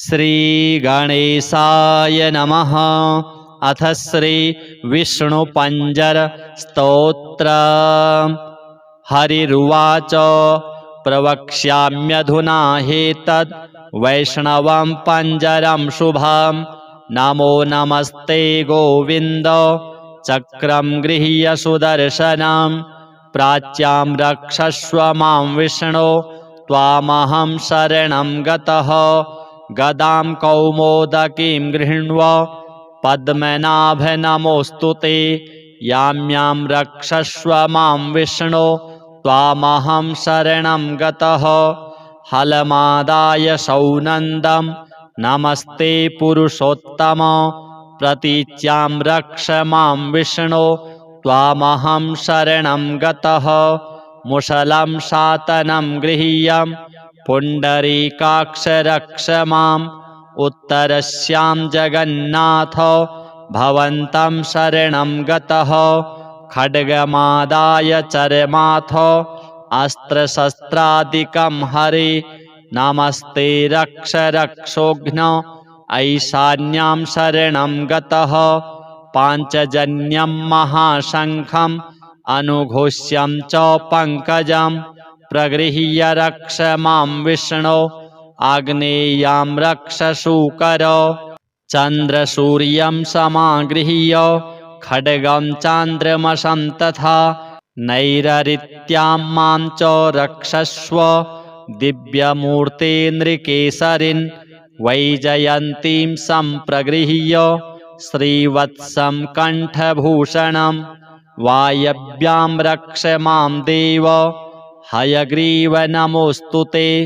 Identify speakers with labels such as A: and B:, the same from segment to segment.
A: श्रीगणेशाय नमः। अथ श्री विष्णुपञ्जर स्तोत्र। हरिरुवाच प्रवक्ष्याम्यधुना ह्येतद् वैष्णवं पञ्जरं शुभं। नमो नमस्ते गोविन्द चक्रं गृह्य सुदर्शनं। प्राच्यां रक्षस्व मां विष्णो त्वामहं शरणं गतः। गदां कौमोदकीं गृह्ण्व पद्मनाभ नमोऽस्तु ते। यां यां रक्षस्व मां विष्णो त्वामहं शरणं गतः। हलमादाय सौनन्दं नमस्ते पुरुषोत्तम। प्रतीच्यां रक्ष मां विष्णो त्वामहं शरणं गतः। मुसलं शातनं गृह्य पुण्डरीकाक्ष रक्ष माम्। उत्तरस्यां जगन्नाथ भवन्तं शरणं गतः। खड्गमादाय चरमाथ अस्त्रशस्त्रादिकं हरे। नमस्ते रक्ष रक्षोघ्न ऐशान्यां शरणं गतः। पाञ्चजन्यं महाशङ्खम् अनुघोष्यं च पङ्कजं। प्रगृह्य रक्ष मां विष्णो आग्नेयां रक्ष शूकर। चन्द्रसूर्यं समागृह्य खड्गं चान्द्रमसं तथा। नैरृत्यां मां च रक्षस्व दिव्यमूर्ते नृकेसरिन्। वैजयन्तीं सम्प्रगृह्य श्रीवत्सं कण्ठभूषणं। वायव्यां रक्ष मां देव हयग्रीव नमोऽस्तु ते।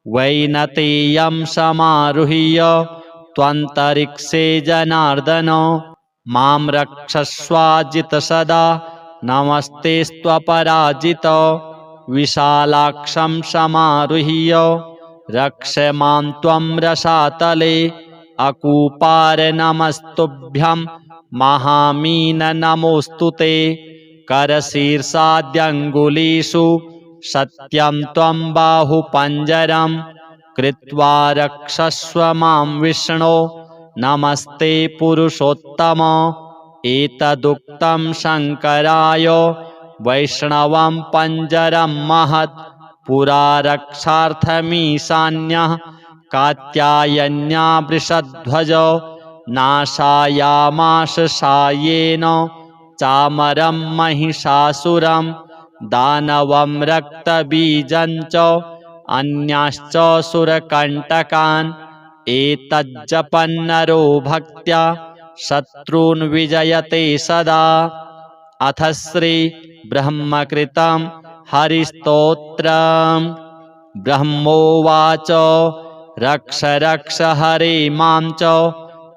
A: वैनतेयं समारुह्य त्वन्तरिक्षे जनार्दन। मां रक्षस्वाजित सदा नमस्तेस्त्वपराजित। विशालाक्षं समारुह्य रक्ष मां त्वं रसातले। अकूपार नमस्तुभ्यं महामीन नमोऽस्तु ते। करशीर्षाद्यङ्गुलीषु सत्यं त्वं बाहुपञ्जरं। कृत्वा रक्षस्व मां विष्णो नमस्ते पुरुषोत्तम। एतदुक्तं शङ्कराय वैष्णवं पञ्जरं महत्। पुरा रक्षार्थमीशान्यः कात्यायन्या वृषध्वज। नाशायामास सायेन चामरं महिषासुरं। दानवं रक्तबीजं च अन्याश्च सुरकण्टकान्। एतज्जपन्नरो भक्त्या शत्रून् विजयते सदा। अथ श्री ब्रह्मकृतं हरिस्तोत्रम्। ब्रह्मोवाच रक्ष रक्ष हरे मां च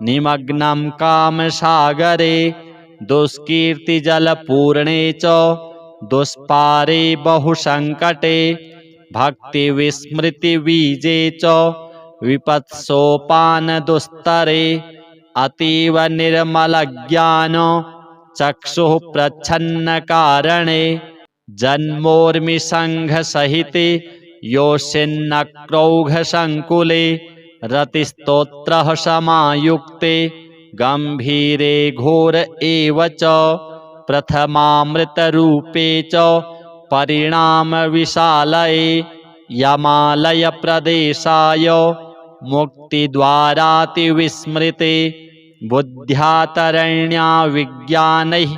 A: निमग्नं कामसागरे। दुष्कीर्तिजलपूर्णे च दुष्पारे बहुसङ्कटे। भक्तिविस्मृतिबीजे च विपत्सोपानदुस्तरे। अतीव निर्मलज्ञान चक्षुः प्रच्छन्नकारणे। जन्मोर्मिसङ्घसहिते योषिन्नक्रौघसङ्कुले। रतिस्तोत्रः समायुक्ते गम्भीरे घोर एव च। प्रथमामृतरूपे च परिणामविशालये। यमालयप्रदेशाय मुक्तिद्वारातिविस्मृते। बुद्ध्यातरण्या विज्ञानैः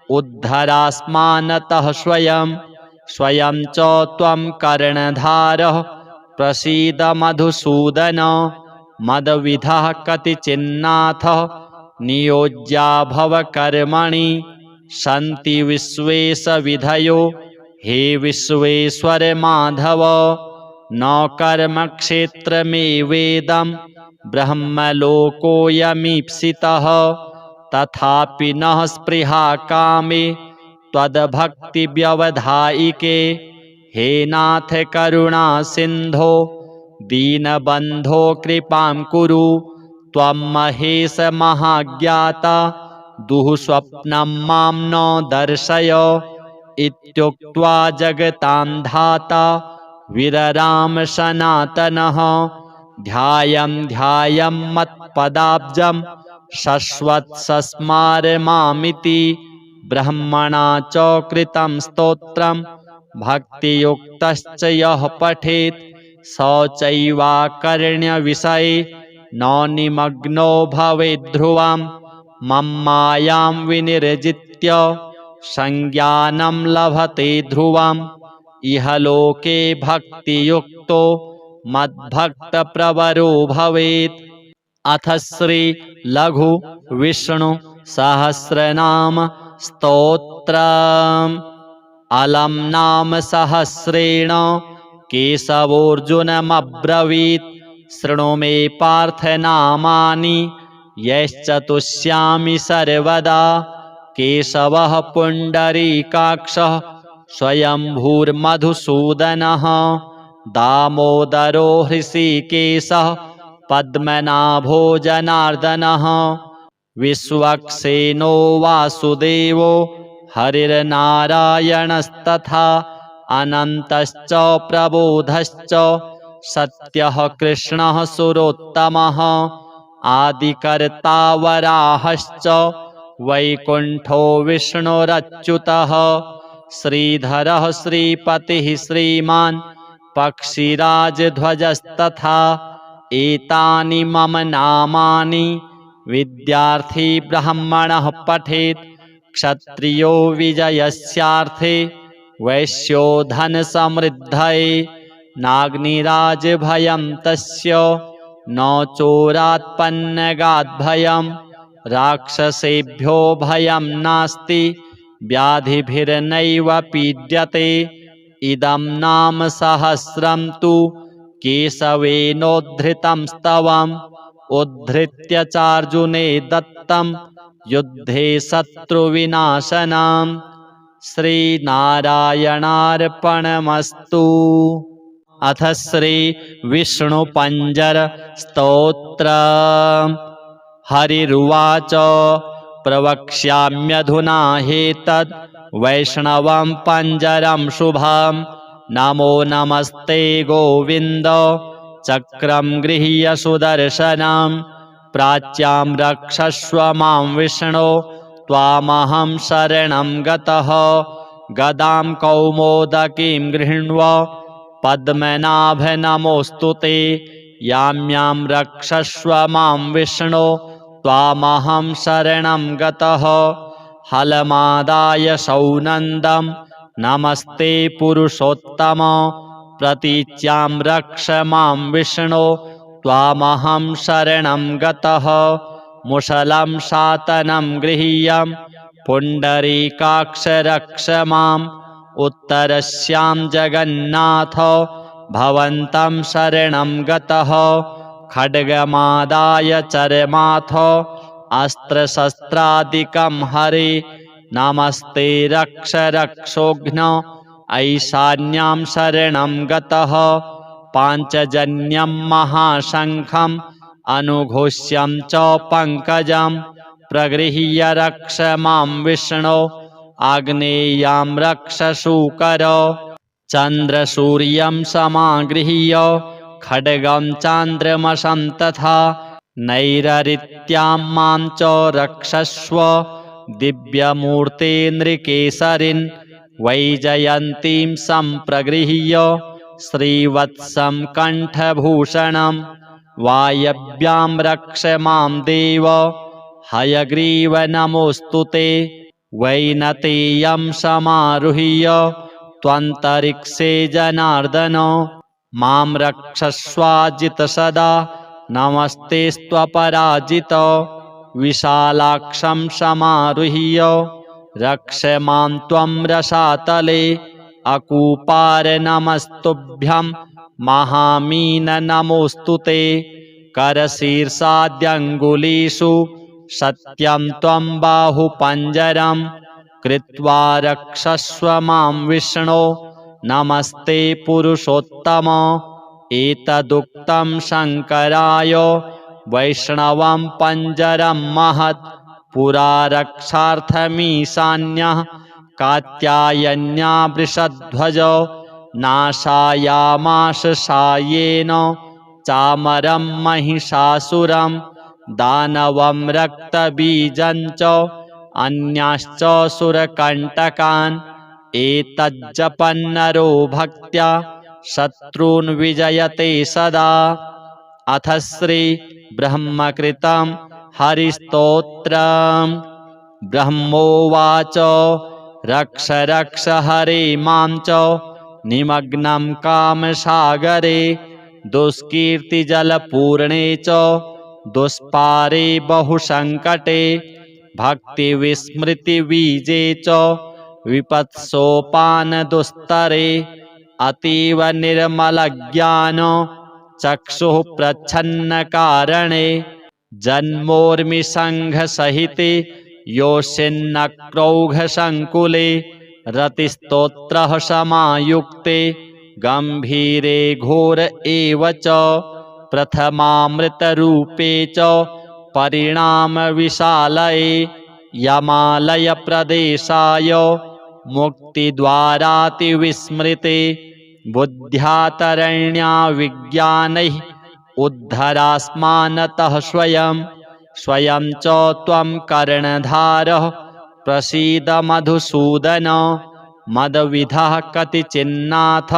A: उद्धरास्मानतः स्वयं। स्वयं च त्वं कर्णधारः प्रसीद मधुसूदन। मदविधः कतिचिन्नाथ नियोज्या भवकर्मणि। सन्ति विश्वेशविधयो हे विश्वेश्वर माधव। न कर्मक्षेत्रमेवेदं ब्रह्मलोकोऽयमीप्सितः। तथापि नः स्पृहा कामे त्वद्भक्तिव्यवधायिके। हे नाथ करुणा सिन्धो दीनबन्धो कृपां कुरु। त्वं महेश महाज्ञाता दुःस्वप्नं मां न दर्शय। इत्युक्त्वा जगतां धाता वीरराम सनातनः ध्यायं ध्यायं मत्पदाब्जं शश्वत्सस्मारमामिति ब्रह्मणा च कृतं स्तोत्रं भक्तियुक्तश्च यः पठेत् स चैवाकर्ण्यविषये न निमग्नो भवेद्ध्रुवं मम्मायां विनिर्जित्य संज्ञानं लभते ध्रुवम् इह लोके भक्तियुक्तो मद्भक्तप्रवरो भवेत्। अथ श्री लघु विष्णु सहस्रनाम स्तोत्रम्। अलम् नाम सहस्रेण केशवोऽर्जुनमब्रवीत् शृणु मे पार्थ नामानि यश्चतुष्यामि सर्वदा। केशवः पुण्डरीकाक्षः स्वयंभूर्मधुसूदनः दामोदरो हृषीकेशः पद्मनाभो जनार्दनः विश्वक्सेनो वासुदेवो हरिर्नारायणस्तथा अनन्तश्च प्रबोधश्च सत्यः कृष्णः सुरोत्तमः आदिकर्ता वराहश्च वैकुण्ठो विष्णुरच्युतः श्रीधरः श्रीपतिः श्रीमान् पक्षिराजध्वजस्तथा एतानि मम नामानि विद्यार्थी ब्राह्मणः पठेत् क्षत्रियो विजयस्यार्थे वैश्यो धनसमृद्धये नाग्निराजभयं तस्य न चोरात्पन्नगाद्भयं राक्षसेभ्यो भयं नास्ति व्याधिभिर्नैव पीड्यते। इदं नाम सहस्रं तु केशवेनोद्धृतं स्तवम् उद्धृत्य चार्जुने दत्तं युद्धे शत्रुविनाशनम्। श्रीनारायणार्पणमस्तु। अथ श्री विष्णुपञ्जर स्तोत्रम्। हरिरुवाच प्रवक्ष्याम्यधुना ह्येतद् वैष्णवं पञ्जरं शुभं नमो नमस्ते गोविन्द चक्रं गृह्य सुदर्शनं प्राच्यां रक्षस्व मां विष्णो त्वामहं शरणं गतः गदां कौमोदकीं गृह्ण्व पद्मनाभ नमोऽस्तु ते यां यां रक्षस्व मां विष्णो त्वामहं शरणं गतः हलमादाय सौनन्दं नमस्ते पुरुषोत्तम प्रतीच्यां रक्ष मां विष्णो त्वामहं शरणं गतः मुसलं शातनं गृह्यं पुण्डरीकाक्ष रक्ष माम् उत्तरस्यां जगन्नाथ भवन्तं शरणं गतः खड्गमादाय चरमाथ अस्त्रशस्त्रादिकं हरे नमस्ते रक्ष रक्षोघ्न ऐशान्यां शरणं गतः पाञ्चजन्यं महाशङ्खम् अनुघोष्यं च पङ्कजं प्रगृह्य रक्ष मां विष्णो आग्नेयां रक्ष शूकर चन्द्रसूर्यं समागृह्य खड्गं चान्द्रमसं तथा नैररित्यां मां च रक्षस्व दिव्यमूर्ते नृकेसरिन् वैजयन्तीं सम्प्रगृह्य श्रीवत्सं कण्ठभूषणं वायव्यां रक्ष मां देव हयग्रीव नमोऽस्तु ते वैनतेयं समारुह्य त्वन्तरिक्षे जनार्दन मां रक्षस्वाजित सदा नमस्तेस्त्वपराजित विशालाक्षं समारुह्य रक्ष मां त्वं रसातले अकूपार नमस्तुभ्यं महामीन नमोऽस्तु ते करशीर्षाद्यङ्गुलीषु सत्यं त्वं बाहुपञ्जरं कृत्वा रक्षस्व मां विष्णो नमस्ते पुरुषोत्तम एतदुक्तं शङ्कराय वैष्णवं पञ्जरं महत् पुरा रक्षार्थमीशान्यः कात्यायन्या वृषध्वज नाशायामाश सायेन चामरं महिषासुरं दानवं रक्तबीजं च अन्याश्च सुरकण्टकान् एतज्जपन्नरो भक्त्या शत्रून् विजयते सदा। अथ श्री ब्रह्मकृतं हरिस्तोत्रम्। ब्रह्मोवाच रक्ष रक्ष हरे मां च निमग्नं कामसागरे दुष्कीर्तिजलपूर्णे च दुष्पारे बहुसङ्कटे भक्तिविस्मृतिबीजे च विपत्सोपानदुस्तरे अतीव निर्मलज्ञान चक्षुः प्रच्छन्नकारणे जन्मोर्मिसङ्घसहिते योषिन्नक्रौघसङ्कुले रतिस्तोत्रः समायुक्ते गम्भीरे घोर एव च प्रथमामृतरूपे च परिणामविशालये यमालयप्रदेशाय मुक्तिद्वारातिविस्मृते बुद्ध्यातरण्या विज्ञानैः उद्धरास्मानतः स्वयं स्वयं च त्वं कर्णधारः प्रसीद मधुसूदन मदविधः कतिचिन्नाथ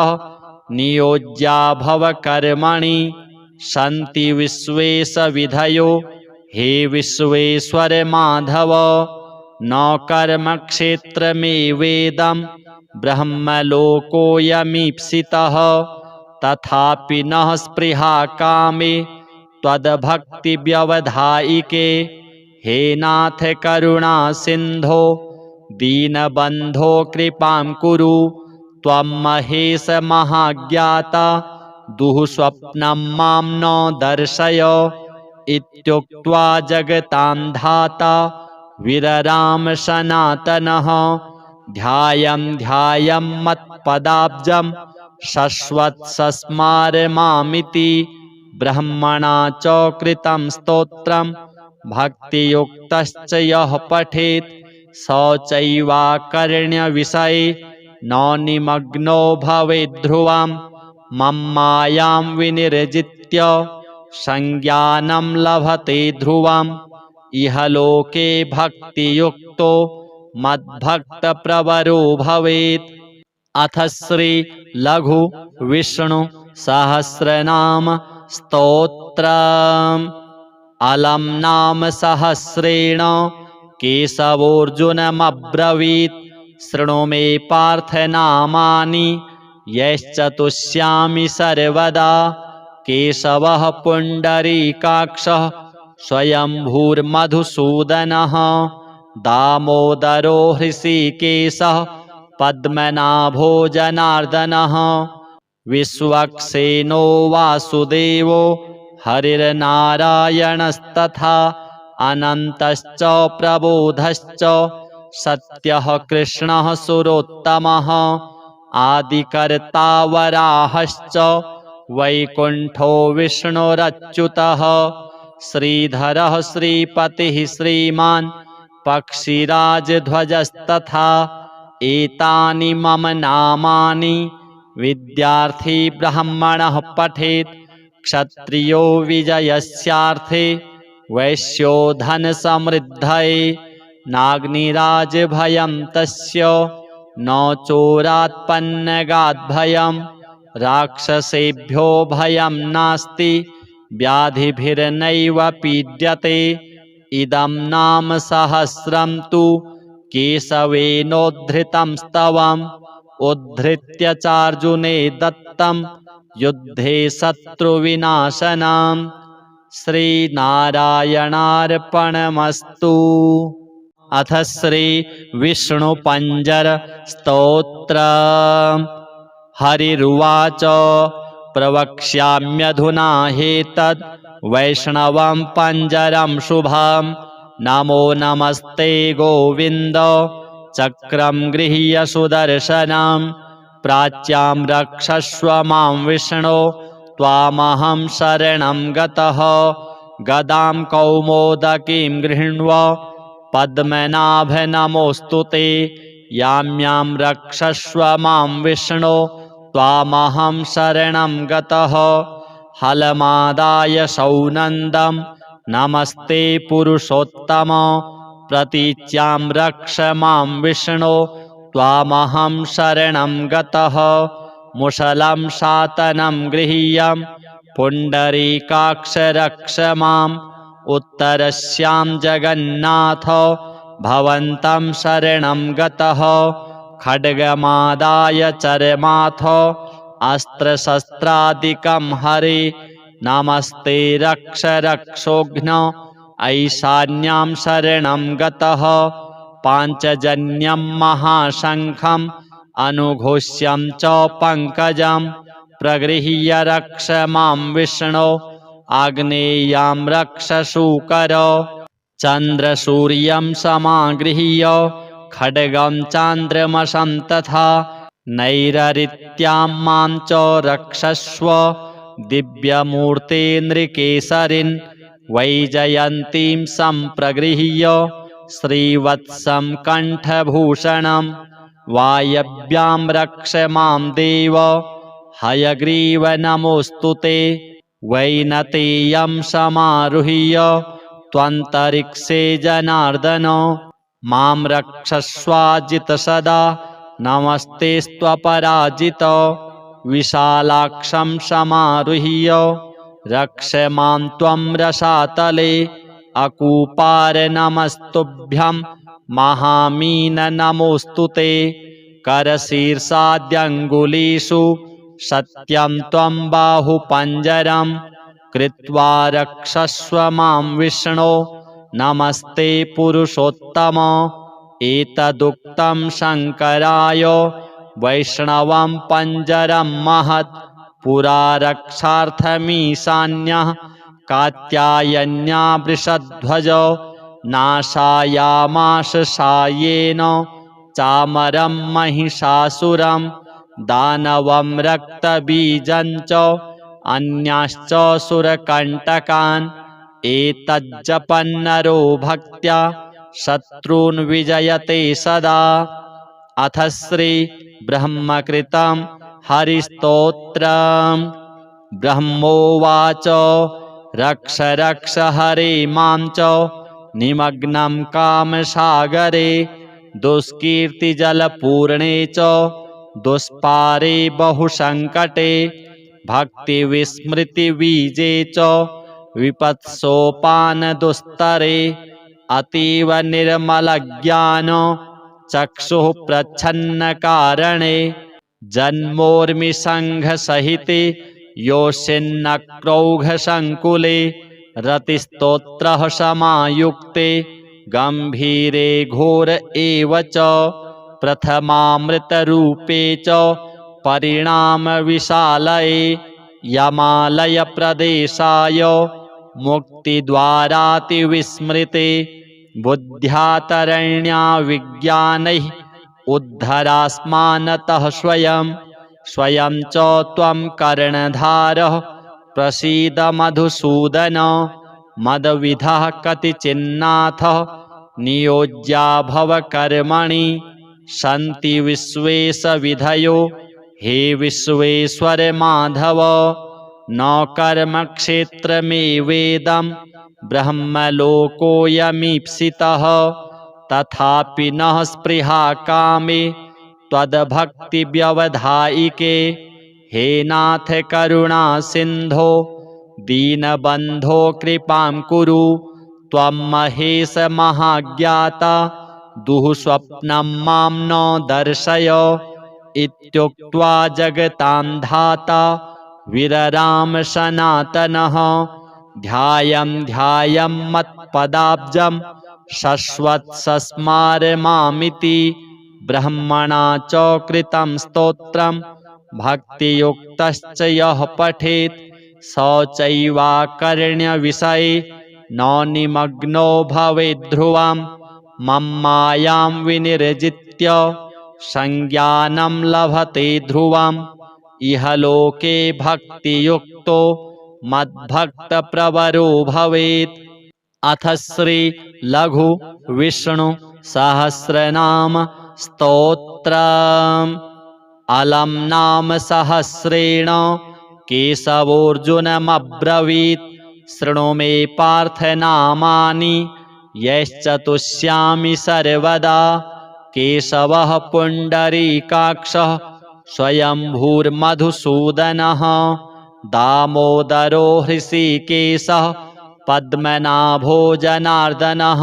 A: नियोज्या भव कर्मणि सन्ति विश्वेशविधयो हे विश्वेश्वर माधव न कर्मक्षेत्रमेवेदं ब्रह्मलोकोऽयमीप्सितः तथापि नः स्पृहा कामे त्वद्भक्तिव्यवधायिके हे नाथ करुणा सिन्धो दीनबन्धो कृपां कुरु त्वं महेश महाज्ञाता दुःस्वप्नं मां न दर्शय इत्युक्त्वा जगतां धाता विरराम सनातनः ध्यायं ध्यायं मत्पदाब्जं शश्वत्सस्मार मामिति ब्रह्मणा च कृतं स्तोत्रं भक्तियुक्तश्च यः पठेत् स चैवाकर्ण्यविषये न निमग्नो भवेत् ध्रुवं मम्मायां विनिर्जित्य संज्ञानं लभते ध्रुवम् इह लोके भक्तियुक्तो मद्भक्तप्रवरो भवेत्। अथ श्री लघु विष्णु सहस्रनाम स्तोत्रम्। अलम् नाम सहस्रेण केशवोऽर्जुनमब्रवीत् शृणु मे पार्थ नामानि यश्चतुष्यामि सर्वदा केशवः पुण्डरीकाक्षः स्वयंभूर्मधुसूदनः दामोदरो हृषीकेशः पद्मनाभो जनार्दनः विश्वक्सेनो वासुदेवो हरिर्नारायणस्तथा अनन्तश्च प्रबोधश्च सत्यः कृष्णः सुरोत्तमः आदिकर्ता वराहश्च वैकुण्ठो विष्णुरच्युतः श्रीधरः श्रीपतिः श्रीमान् पक्षिराजध्वजस्तथा एतानि मम नामानि विद्यार्थी ब्राह्मणः पठेत् क्षत्रियो विजयस्यार्थे वैश्यो धनसमृद्धये नाग्निराजभयं तस्य न चोरात्पन्नगाद्भयं राक्षसेभ्यो भयं नास्ति व्याधिभिर्नैव पीड्यते इदं नाम सहस्रं तु केशवेनोद्धृतं स्तवम् उद्धृत्य चार्जुने दत्तं युद्धे शत्रुविनाशनम् श्रीनारायणार्पणमस्तु। अथ श्री विष्णुपञ्जर स्तोत्रम्। हरिरुवाच प्रवक्ष्याम्यधुना ह्येतद् वैष्णवं पञ्जरं शुभं नमो नमस्ते गोविन्द चक्रं गृह्य सुदर्शनं प्राच्यां रक्षस्व मां विष्णो त्वामहं शरणं गतः गदां कौमोदकीं गृह्ण्व पद्मनाभ नमोऽस्तु ते यां यां रक्षस्व मां विष्णो त्वामहं शरणं गतः हलमादाय सौनन्दं नमस्ते पुरुषोत्तम प्रतीच्यां रक्ष मां विष्णो त्वामहं शरणं गतः मुसलं शातनं गृह्यं पुण्डरीकाक्ष रक्ष माम् उत्तरस्यां जगन्नाथ भवन्तं शरणं गतः खड्गमादाय चरमाथ अस्त्रशस्त्रादिकं हरे नमस्ते रक्ष रक्षोघ्न ऐशान्यां शरणं गतः पाञ्चजन्यं महाशङ्खम् अनुघोष्यं च पङ्कजं प्रगृह्य रक्ष मां विष्णो आग्नेयां रक्ष शूकर चन्द्रसूर्यं समागृह्य खड्गं चान्द्रमसं तथा नैररित्यां मां च रक्षस्व दिव्यमूर्ते नृकेसरिन् वैजयन्तीं सम्प्रगृह्य श्रीवत्सं कण्ठभूषणं वायव्यां रक्ष मां देव हयग्रीव नमोऽस्तु ते वैनतेयं समारुह्य त्वन्तरिक्षे जनार्दन मां रक्षस्वाजित सदा नमस्तेस्त्वपराजित विशालाक्षं समारुह्य रक्ष मां त्वं रसातले अकूपार नमस्तुभ्यं महामीन नमोऽस्तु ते करशीर्षाद्यङ्गुलीषु सत्यं त्वं बाहुपञ्जरं कृत्वा रक्षस्व मां विष्णो नमस्ते पुरुषोत्तम एतदुक्तं शङ्कराय वैष्णवं पञ्जरं महत् पुरा रक्षार्थमीशान्यः कात्यायन्या वृषध्वज नाशायामास सायेन चामरं महिषासुरं दानवं रक्तबीजं च अन्याश्च सुरकण्टकान् एतज्जपन्नरो भक्त्या शत्रून् विजयते सदा। अथ श्री ब्रह्मकृतं हरिस्तोत्रम्। ब्रह्मोवाच रक्ष रक्ष हरे मां च निमग्नं कामसागरे दुष्कीर्तिजलपूर्णे च दुष्पारे बहुसङ्कटे भक्तिविस्मृतिबीजे च विपत्सोपानदुस्तरे अतीव निर्मलज्ञान चक्षुः प्रच्छन्नकारणे जन्मोर्मिसङ्घसहिते योषिन्नक्रौघसङ्कुले रतिस्तोत्रः समायुक्ते गम्भीरे घोर एव च प्रथमामृतरूपे च परिणामविशालये यमालयप्रदेशाय मुक्तिद्वारातिविस्मृते बुद्ध्यातरण्या विज्ञानैः उद्धरास्मानतः स्वयं स्वयं च त्वं कर्णधारः प्रसीद मधुसूदन मदविधः कतिचिन्नाथः नियोज्या भव कर्मणि सन्ति विश्वेशविधयो हे विश्वेश्वर माधव न कर्मक्षेत्रमेवेदं ब्रह्मलोकोऽयमीप्सितः तथापि नः स्पृहा कामे त्वद्भक्तिव्यवधायिके हे नाथ करुणा सिन्धो दीनबन्धो कृपां कुरु त्वं महेश महाज्ञाता दुःस्वप्नं मां न दर्शय इत्युक्त्वा जगतां धाता विरराम सनातनः ध्यायं ध्यायं मत्पदाब्जं शश्वत्सस्मार मामिति ब्रह्मणा च कृतं स्तोत्रं भक्तियुक्तश्च यः पठेत् स चैवाकर्ण्यविषये न निमग्नो भवेत् ध्रुवं मम्मायां विनिर्जित्य संज्ञानं लभते ध्रुवम् इह लोके भक्तियुक्तो मद्भक्तप्रवरो भवेत्। अथ श्री लघु विष्णु सहस्रनाम स्तोत्रम्। अलम् नाम सहस्रेण केशवोऽर्जुनमब्रवीत् शृणु मे पार्थ नामानि यश्चतुष्यामि सर्वदा। केशवः पुण्डरीकाक्षः स्वयंभूर्मधुसूदनः दामोदरो हृषीकेशः पद्मनाभो जनार्दनः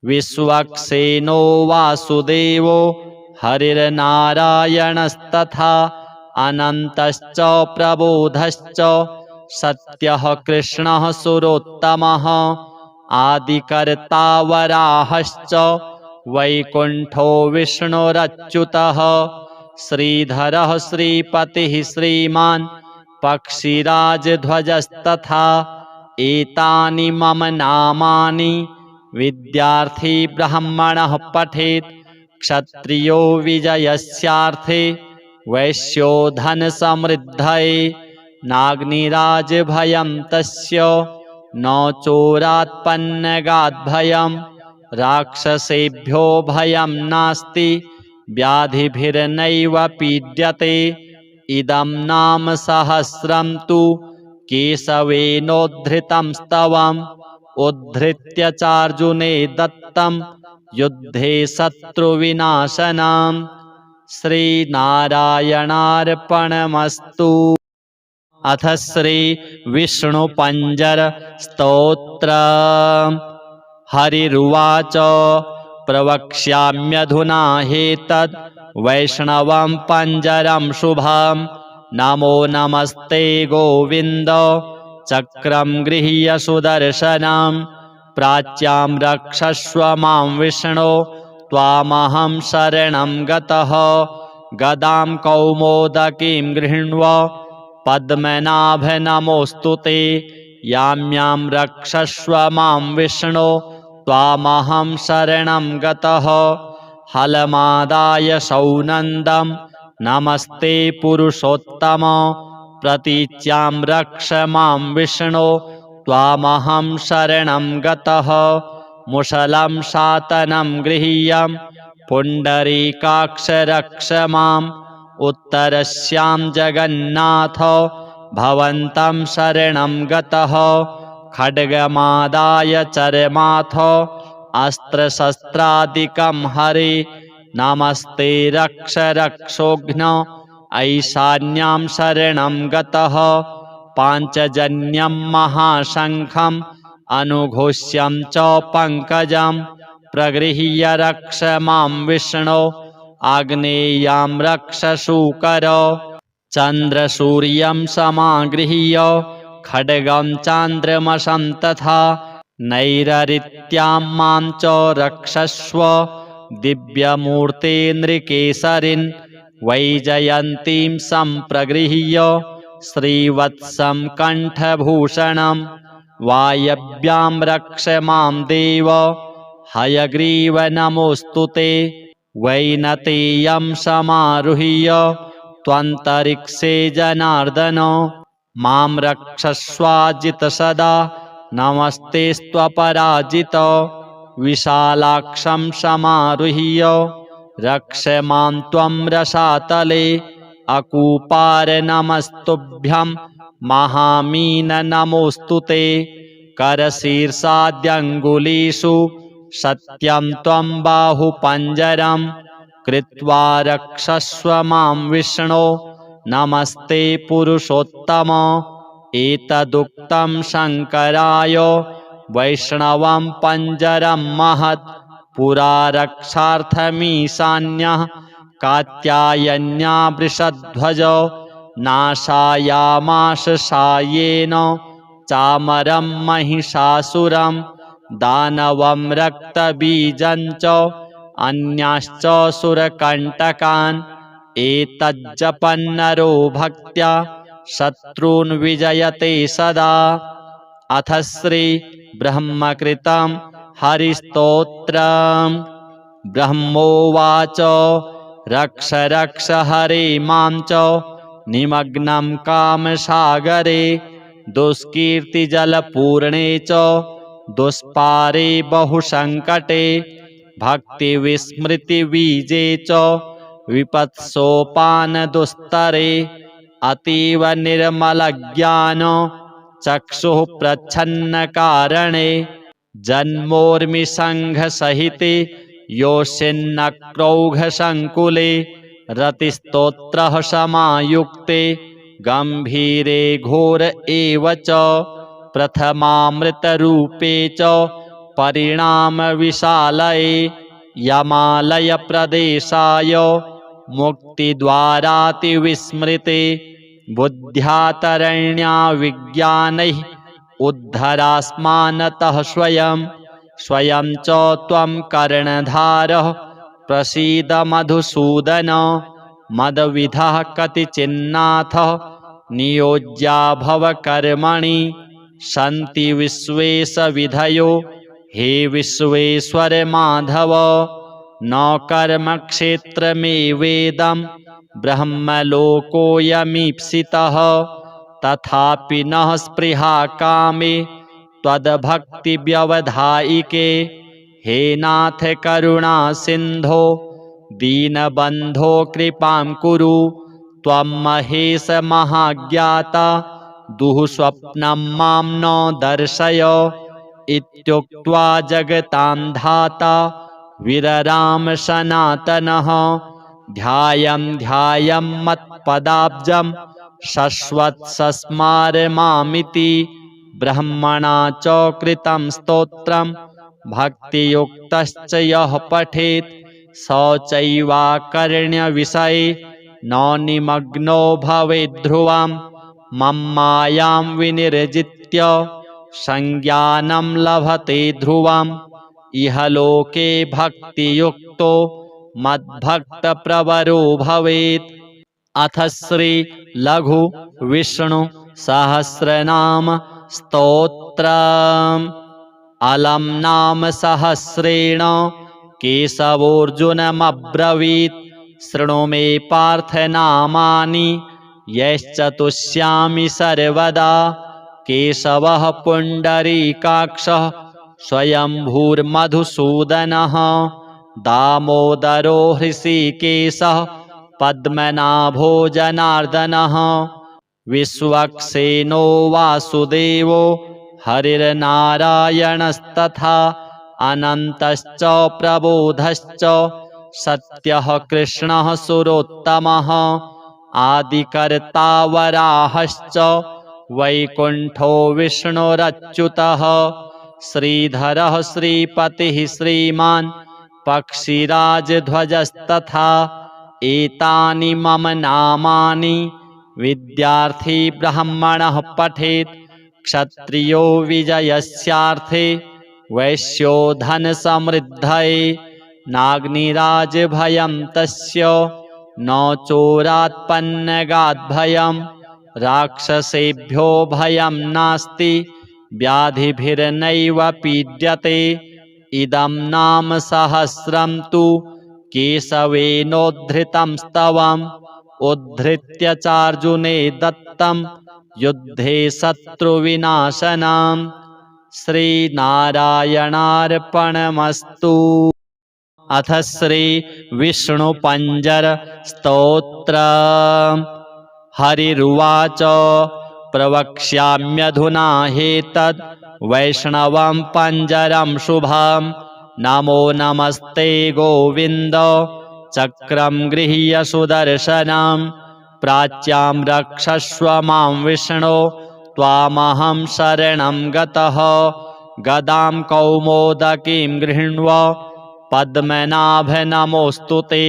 A: विश्वक्सेनो वासुदेवो हरिर्नारायणस्तथा अनन्तश्च प्रबोधश्च सत्यः कृष्णः सुरोत्तमः आदिकर्ता वराहश्च वैकुण्ठो विष्णुरच्युतः श्रीधरः श्रीपतिः श्रीमान् पक्षिराजध्वजस्तथा एतानि मम नामानि विद्यार्थी ब्राह्मणः पठेत् क्षत्रियो विजयस्यार्थे वैश्यो धनसमृद्धये नाग्निराजभयं तस्य न चोरात्पन्नगाद्भयं राक्षसेभ्यो भयं नास्ति व्याधिभिर्नैव पीड्यते इदं नाम सहस्रं तु केशवेनोद्धृतं स्तवम् उद्धृत्य चार्जुने दत्तं युद्धे शत्रुविनाशनम् श्रीनारायणार्पणमस्तु। अथ श्री विष्णुपञ्जर स्तोत्र। हरिरुवाच प्रवक्ष्याम्यधुना ह्येतद् वैष्णवं पञ्जरं शुभं नमो नमस्ते गोविन्द चक्रं गृह्य सुदर्शनं प्राच्यां रक्षस्व मां विष्णो त्वामहं शरणं गतः गदां कौमोदकीं गृह्ण्व पद्मनाभ नमोऽस्तु ते यां यां रक्षस्व मां विष्णो त्वामहं शरणं गतः हलमादाय सौनन्दं नमस्ते पुरुषोत्तम प्रतीच्यां रक्ष मां विष्णो त्वामहं शरणं गतः मुसलं शातनं गृह्य पुण्डरीकाक्ष रक्ष माम् उत्तरस्यां जगन्नाथ भवन्तं शरणं गतः खड्गमादाय चरमाथ अस्त्रशस्त्रादिकं हरे नमस्ते रक्ष रक्षोघ्न ऐशान्यां शरणं गतः पाञ्चजन्यं महाशङ्खम् अनुघोष्यं च पङ्कजं प्रगृह्य रक्ष मां विष्णो आग्नेयां रक्ष शूकर चन्द्रसूर्यं समागृह्य खड्गं चान्द्रमसं तथा नैररित्यां मां च रक्षस्व दिव्यमूर्ते नृकेसरिन् वैजयन्तीं सम्प्रगृह्य श्रीवत्सं कण्ठभूषणं वायव्यां रक्ष मां देव हयग्रीव नमोऽस्तु ते वैनतेयं समारुह्य त्वन्तरिक्षे जनार्दन मां रक्षस्वाजित सदा नमस्तेस्त्वपराजित विशालाक्षं समारुह्य रक्ष मां त्वं रसातले अकूपार नमस्तुभ्यं महामीन नमोऽस्तु ते करशीर्षाद्यङ्गुलीषु सत्यं त्वं बाहुपञ्जरं कृत्वा रक्षस्व मां विष्णो नमस्ते पुरुषोत्तम एतदुक्तं शङ्कराय वैष्णवं पञ्जरं महत् पुरा रक्षार्थमीशान्यः कात्यायन्या वृषध्वज नाशायामाश सायेन चामरं महिषासुरं दानवं रक्तबीजं च अन्याश्च सुरकण्टकान् एतज्जपन्नरो भक्त्या शत्रून् विजयते सदा। अथ श्री ब्रह्मकृतं हरिस्तोत्रम्। ब्रह्मोवाच रक्ष रक्ष हरे मां च निमग्नं कामसागरे दुष्कीर्तिजलपूर्णे च दुष्पारे बहुसङ्कटे भक्तिविस्मृतिबीजे च विपत्सोपानदुस्तरे अतीव निर्मलज्ञान चक्षुः प्रच्छन्नकारणे जन्मोर्मिसङ्घसहिते योषिन्नक्रौघसङ्कुले रतिस्तोत्रः समायुक्ते गम्भीरे घोर एव च प्रथमामृतरूपे च परिणामविशालये यमालयप्रदेशाय मुक्तिद्वारातिविस्मृते बुद्ध्यातरण्या विज्ञानैः उद्धरास्मानतः स्वयं च त्वं कर्णधारः प्रसीद मधुसूदन मदविधः कतिचिन्नाथ नियोज्या भव कर्मणि सन्ति विश्वेशविधयो हे विश्वेश्वर माधव न कर्मक्षेत्रमेवेदं ब्रह्मलोकोऽयमीप्सितः तथापि नः स्पृहा कामे त्वद्भक्तिव्यवधायिके हे नाथ करुणा सिन्धो दीनबन्धो कृपां कुरु त्वं महेश महाज्ञाता दुःस्वप्नं मां न दर्शय इत्युक्त्वा जगतां धाता विरराम सनातनः ध्यायं मत्पदाब्जं शश्वत्सस्मारमामिति ब्रह्मणा च कृतं स्तोत्रं भक्तियुक्तश्च यः पठेत् स चैवाकर्ण्यविषये न निमग्नो भवेद्ध्रुवं मम्मायां विनिर्जित्य संज्ञानं लभते ध्रुवम् इह लोके भक्तियुक्तो मद्भक्तप्रवरो भवेत्। अथ श्री लघु विष्णु सहस्रनाम स्तोत्रम्। अलम् नाम सहस्रेण केशवोऽर्जुनमब्रवीत् शृणु मे पार्थ नामानि यश्चतुष्यामि सर्वदा। केशवः पुण्डरीकाक्षः स्वयंभूर्मधुसूदनः दामोदरो हृषीकेशः पद्मनाभो जनार्दनः विश्वक्सेनो वासुदेवो हरिर्नारायणस्तथा अनन्तश्च प्रबोधश्च सत्यः कृष्णः सुरोत्तमः आदिकर्ता वराहश्च वैकुण्ठो विष्णुरच्युतः श्रीधरः श्रीपतिः श्रीमान् पक्षिराजध्वजस्तथा एतानि मम नामानि विद्यार्थी ब्राह्मणः पठेत् क्षत्रियो विजयस्यार्थे वैश्यो धनसमृद्धये नाग्निराजभयं तस्य न चोरात्पन्नगाद्भयं राक्षसेभ्यो भयं नास्ति व्याधिभिर्नैव पीड्यते। इदं नाम सहस्रं तु केशवेनोद्धृतं स्तवम् उद्धृत्य चार्जुने दत्तं युद्धे शत्रुविनाशनम्। श्रीनारायणार्पणमस्तु। अथ श्री विष्णुपञ्जर स्तोत्रम्। हरिरुवाच प्रवक्ष्याम्यधुना ह्येतद् वैष्णवं पञ्जरं शुभं नमो नमस्ते गोविन्द चक्रं गृह्य सुदर्शनं प्राच्यां रक्षस्व मां विष्णो त्वामहं शरणं गतः गदां कौमोदकीं गृह्ण्व पद्मनाभ नमोऽस्तु ते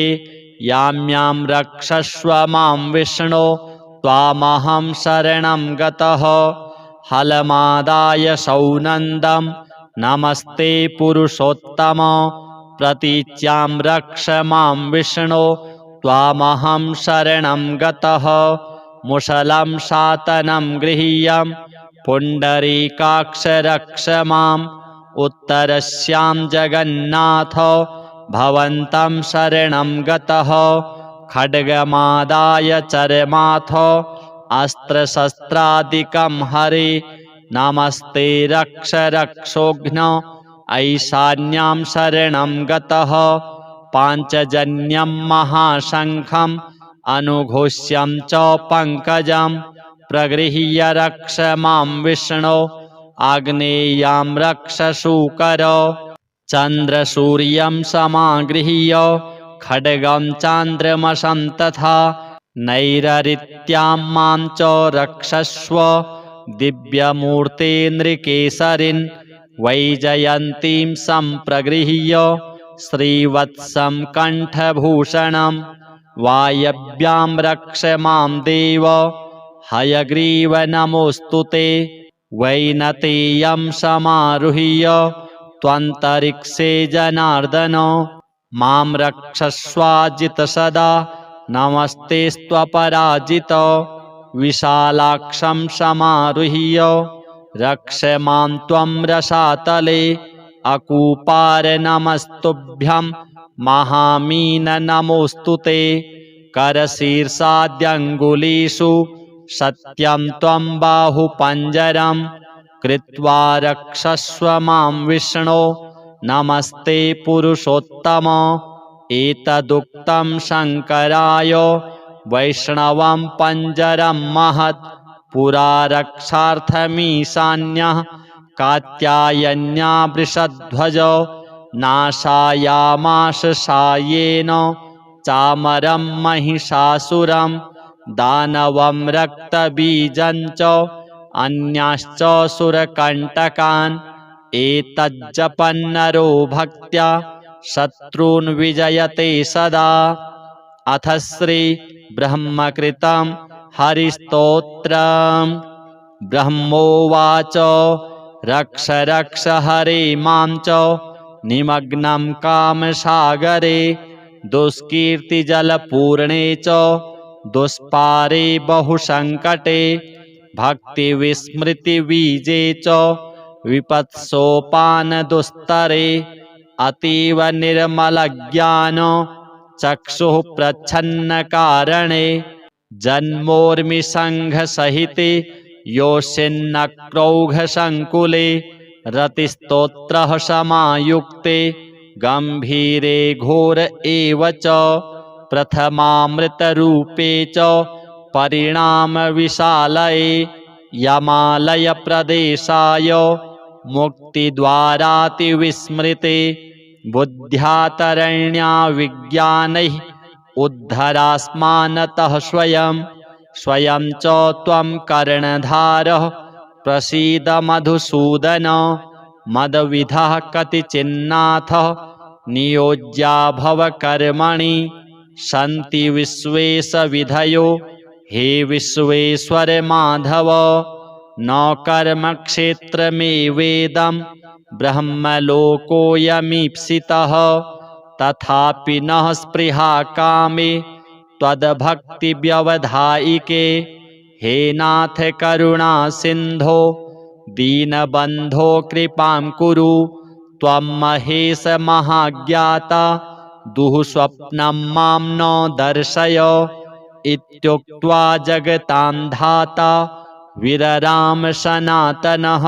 A: यां रक्षस्व मां विष्णो त्वामहं शरणं गतः हलमादाय सौनन्दं नमस्ते पुरुषोत्तम प्रतीच्यां रक्ष मां विष्णो त्वामहं शरणं गतः मुसलं शातनं गृह्यं पुण्डरीकाक्ष रक्ष माम् उत्तरस्यां जगन्नाथ भवन्तं शरणं गतः खड्गमादाय चरमाथ अस्त्रशस्त्रादिकं हरे नमस्ते रक्ष रक्षोघ्न ऐशान्यां शरणं गतः पाञ्चजन्यं महाशङ्खं अनुघोष्यं च पङ्कजं प्रगृह्य रक्ष मां विष्णो आग्नेयां रक्ष शूकर चन्द्रसूर्यं समागृह्य खड्गं चान्द्रमसं तथा नैरृत्यां मां च रक्षस्व दिव्यमूर्ते नृकेसरिन् वैजयन्तीं सम्प्रगृह्य श्रीवत्सं कण्ठभूषणं वायव्यां रक्ष मां देव हयग्रीव नमोऽस्तु ते वैनतेयं समारुह्य त्वन्तरिक्षे जनार्दन मां रक्षस्वाजित सदा नमस्तेस्त्वपराजित विशालाक्षं समारुह्य रक्ष मां त्वं रसातले अकूपार नमस्तुभ्यं महामीन नमोऽस्तु ते करशीर्षाद्यङ्गुलीषु सत्यं त्वं बाहुपञ्जरं कृत्वा रक्षस्व मां विष्णो नमस्ते पुरुषोत्तम एतदुक्तं शङ्कराय वैष्णवं पञ्जरं महत् पुरा रक्षार्थमीशान्यः कात्यायन्या वृषध्वज नाशायामाश सायेन चामरं महिषासुरं दानवं रक्तबीजं च अन्याश्च सुरकण्टकान् एतज्जपन्नरो भक्त्या शत्रून् विजयते सदा। अथ श्री ब्रह्मकृतं हरिस्तोत्रम्। ब्रह्मोवाच रक्ष रक्ष हरे मां च निमग्नं कामसागरे दुष्कीर्तिजलपूर्णे च दुष्पारे बहुसङ्कटे भक्तिविस्मृतिबीजे च विपत्सोपानदुस्तरे अतीव निर्मलज्ञान चक्षुः प्रच्छन्नकारणे जन्मोर्मिसङ्घसहिते योषिन्नक्रौघसङ्कुले रतिस्तोत्रः समायुक्ते गम्भीरे घोर एव च प्रथमामृतरूपे च परिणामविशालये यमालयप्रदेशाय मुक्तिद्वारातिविस्मृते बुद्ध्यातरण्या विज्ञानैः उद्धरास्मानतः स्वयं स्वयं च त्वं कर्णधारः प्रसीद मधुसूदन मदविधः कतिचिन्नाथः नियोज्या भव कर्मणि सन्ति विश्वेशविधयो हे विश्वेश्वर माधव न कर्मक्षेत्रमेवेदं ब्रह्मलोकोऽयमीप्सितः तथापि नः स्पृहा कामे त्वद्भक्तिव्यवधायिके हे नाथ करुणा सिन्धो दीनबन्धो कृपां कुरु त्वं महेश महाज्ञाता दुःस्वप्नं मां न दर्शय इत्युक्त्वा जगतां धाता विरराम सनातनः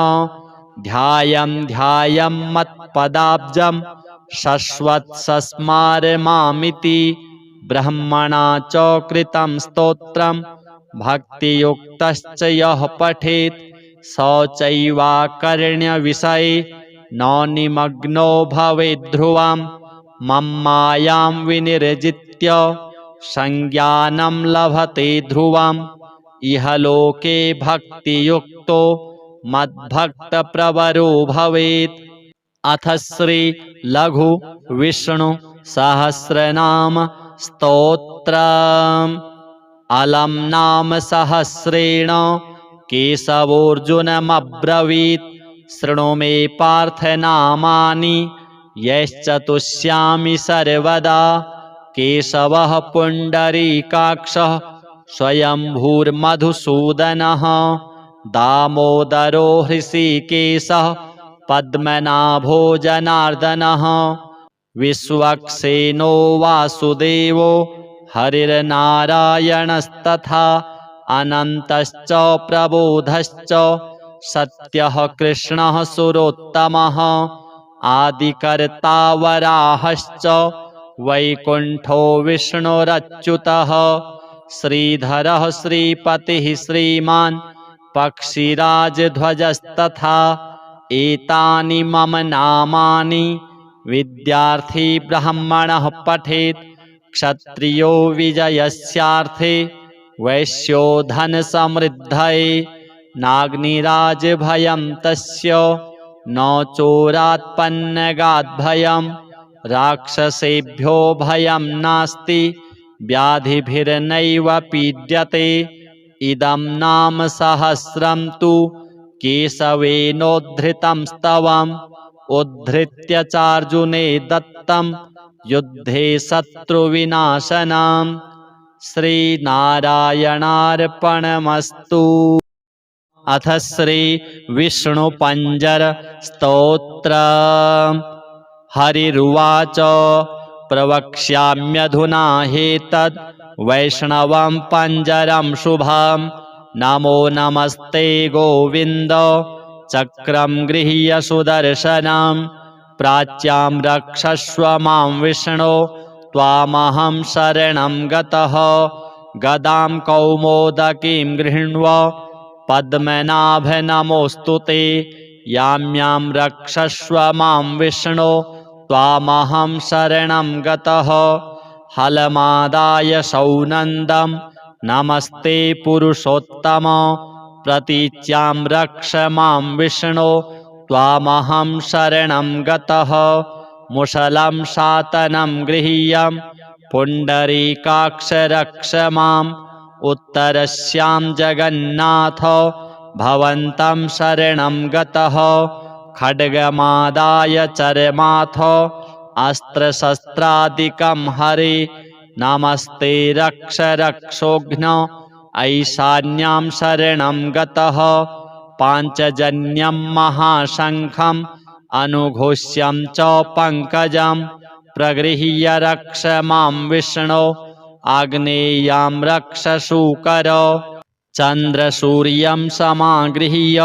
A: ध्यायं ध्यायं मत्पदाब्जं शश्वत्सस्मार मामिति ब्रह्मणा च कृतं स्तोत्रं भक्तियुक्तश्च यः पठेत् स चैवाकर्ण्यविषये न निमग्नो भवेद्ध्रुवं मम्मायां विनिर्जित्य संज्ञानं लभते ध्रुवम् इहलोके भक्तियुक्तो मद्भक्तप्रवरो भवेत्। अथ श्री लघु विष्णु सहस्रनाम स्तोत्रम्। अलम नाम सहस्रेण केशवोऽर्जुनमब्रवीत् शृणु मे पार्थ नामानि यश्चतुष्यामि सर्वदा केशवः पुण्डरीकाक्षः स्वयंभूर्मधुसूदनः दामोदरो हृषीकेशः पद्मनाभो जनार्दनः विश्वक्सेनो वासुदेवो हरिर्नारायणस्तथा अनन्तश्च प्रबोधश्च सत्यः कृष्णः सुरोत्तमः आदिकर्ता वराहश्च वैकुण्ठो विष्णुरच्युतः श्रीधरः श्रीपतिः श्रीमान् पक्षिराजध्वजस्तथा एतानि मम नामानि विद्यार्थी ब्राह्मणः पठेत् क्षत्रियो विजयस्यार्थे वैश्यो धनसमृद्धये नाग्निराजभयं तस्य न चोरात्पन्नगाद्भयं राक्षसेभ्यो भयं नास्ति व्याधिभिर्नैव पीड्यते इदं नाम सहस्रं तु केशवेनोद्धृतं स्तवम् उद्धृत्य चार्जुने दत्तं युद्धे शत्रुविनाशनम् श्रीनारायणार्पणमस्तु। अथ श्री विष्णुपञ्जर स्तोत्र। हरिरुवाच प्रवक्ष्याम्यधुना ह्येतद् वैष्णवं पञ्जरं शुभं नमो नमस्ते गोविन्द चक्रं गृह्य सुदर्शनं प्राच्यां रक्षस्व मां विष्णो त्वामहं शरणं गतः गदां कौमोदकीं गृह्ण्व पद्मनाभ नमोऽस्तु ते यां यां रक्षस्व मां विष्णो त्वामहं शरणं गतः हलमादाय सौनन्दं नमस्ते पुरुषोत्तम प्रतीच्यां रक्ष मां विष्णो त्वामहं शरणं गतः मुसलं शातनं गृह्य पुण्डरीकाक्ष रक्ष माम् उत्तरस्यां जगन्नाथ भवन्तं शरणं गतः खड्गमादाय चरमाथ अस्त्रशस्त्रादिकं हरे नमस्ते रक्ष रक्षोघ्न ऐशान्यां शरणं गतः पाञ्चजन्यं महाशङ्खम् अनुघोष्यं च पङ्कजं प्रगृह्य रक्ष मां विष्णो आग्नेयां रक्ष शूकर चन्द्रसूर्यं समागृह्य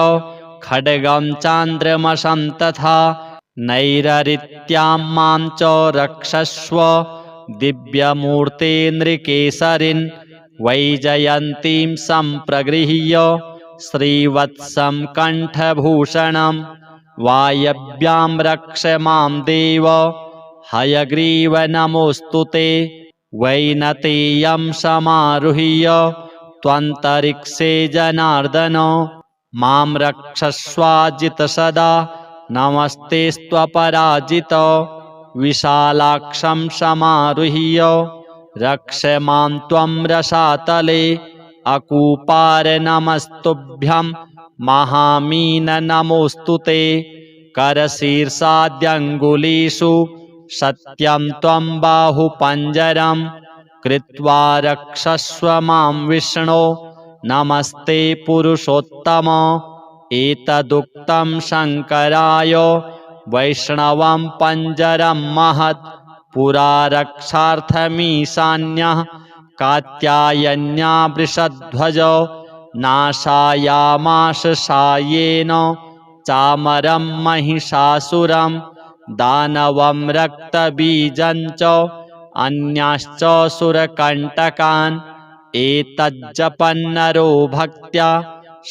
A: खड्गं चान्द्रमसं तथा नैररित्यां मां च रक्षस्व दिव्यमूर्ते नृकेसरिन् वैजयन्तीं सम्प्रगृह्य श्रीवत्सं कण्ठभूषणं वायव्यां रक्ष मां देव हयग्रीव नमोऽस्तु ते वैनतेयं समारुह्य त्वन्तरिक्षे जनार्दन मां रक्षस्वाजित सदा नमस्तेस्त्वपराजित विशालाक्षं समारुह्य रक्ष मां त्वं रसातले अकूपार नमस्तुभ्यं महामीन नमोऽस्तु ते करशीर्षाद्यङ्गुलीषु सत्यं त्वं बाहुपञ्जरं कृत्वा रक्षस्व मां विष्णो नमस्ते पुरुषोत्तम एतदुक्तं शङ्कराय वैष्णवं पञ्जरं महत् पुरा रक्षार्थमीशान्यः कात्यायन्या वृषध्वज नाशायामास सायेन चामरं महिषासुरं दानवं रक्तबीजं च अन्याश्च सुरकण्टकान् एतज्जपन्नरो भक्त्या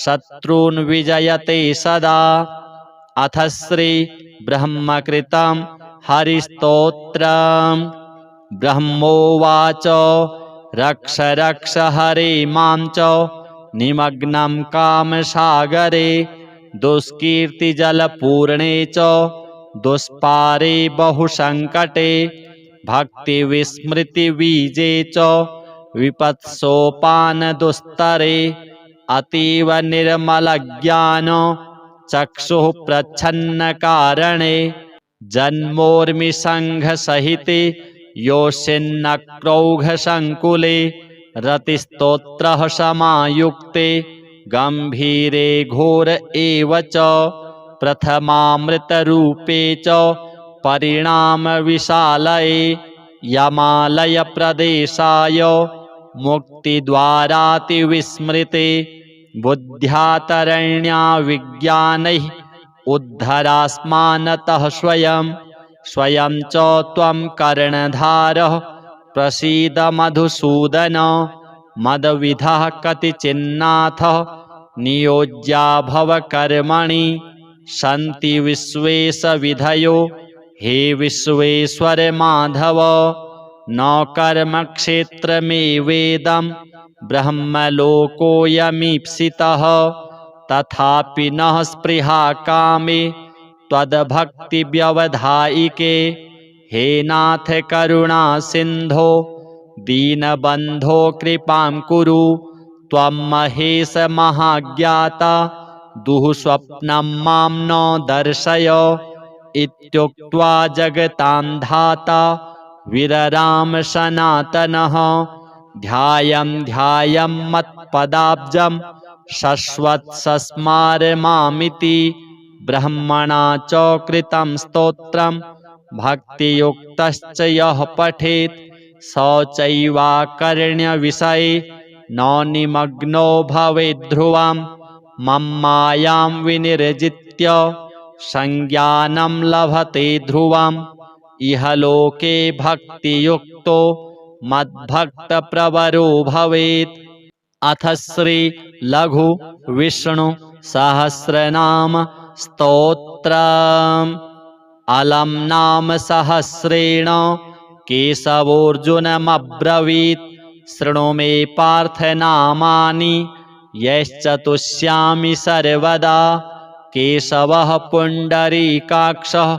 A: शत्रून् विजयते सदा। अथ श्री ब्रह्मकृतं हरिस्तोत्रम्। ब्रह्मोवाच रक्ष रक्ष हरे मां च निमग्नं कामसागरे दुष्कीर्तिजलपूर्णे च दुष्पारे बहुसङ्कटे भक्तिविस्मृतिबीजे च विपत्सोपानदुस्तरे अतीव निर्मलज्ञान चक्षुः प्रच्छन्नकारणे जन्मोर्मिसङ्घसहिते योषिन्नक्रौघसङ्कुले रतिस्तोत्रः समायुक्ते गम्भीरे घोर एव च प्रथमामृतरूपे च परिणामविशालये यमालयप्रदेशाय मुक्तिद्वारातिविस्मृते बुद्ध्यातरण्या विज्ञानैः उद्धरास्मानतः स्वयं स्वयं च त्वं कर्णधारः प्रसीद मधुसूदन मदविधः कतिचिन्नाथ नियोज्या भवकर्मणि सन्ति विश्वेशविधयो हे विश्वेश्वर माधव न कर्मक्षेत्रमेवेदं ब्रह्मलोकोऽयमीप्सितः तथापि न स्पृहा कामे त्वद्भक्तिव्यवधायिके हे नाथ करुणा सिन्धो दीनबन्धो कृपां कुरु त्वं महेश महाज्ञाता दुःस्वप्नं मां न दर्शय इत्युक्त्वा जगतां धाता विरराम सनातनः ध्यायं मत्पदाब्जं शश्वत्सस्मार मामिति ब्रह्मणा च कृतं स्तोत्रं भक्तियुक्तश्च यः पठेत् स चैवाकर्ण्यविषये न निमग्नो भवेद्ध्रुवं मम्मायां विनिर्जित्य संज्ञानं लभते ध्रुवम् इह लोके भक्तियुक्तो मद्भक्तप्रवरो भवेत्। अथ श्री लघु विष्णु सहस्रनाम स्तोत्रम्। अलम् नाम सहस्रेण केशवोऽर्जुनमब्रवीत् शृणु मे पार्थ नामानि यश्चतुष्यामि सर्वदा केशवः पुण्डरीकाक्षः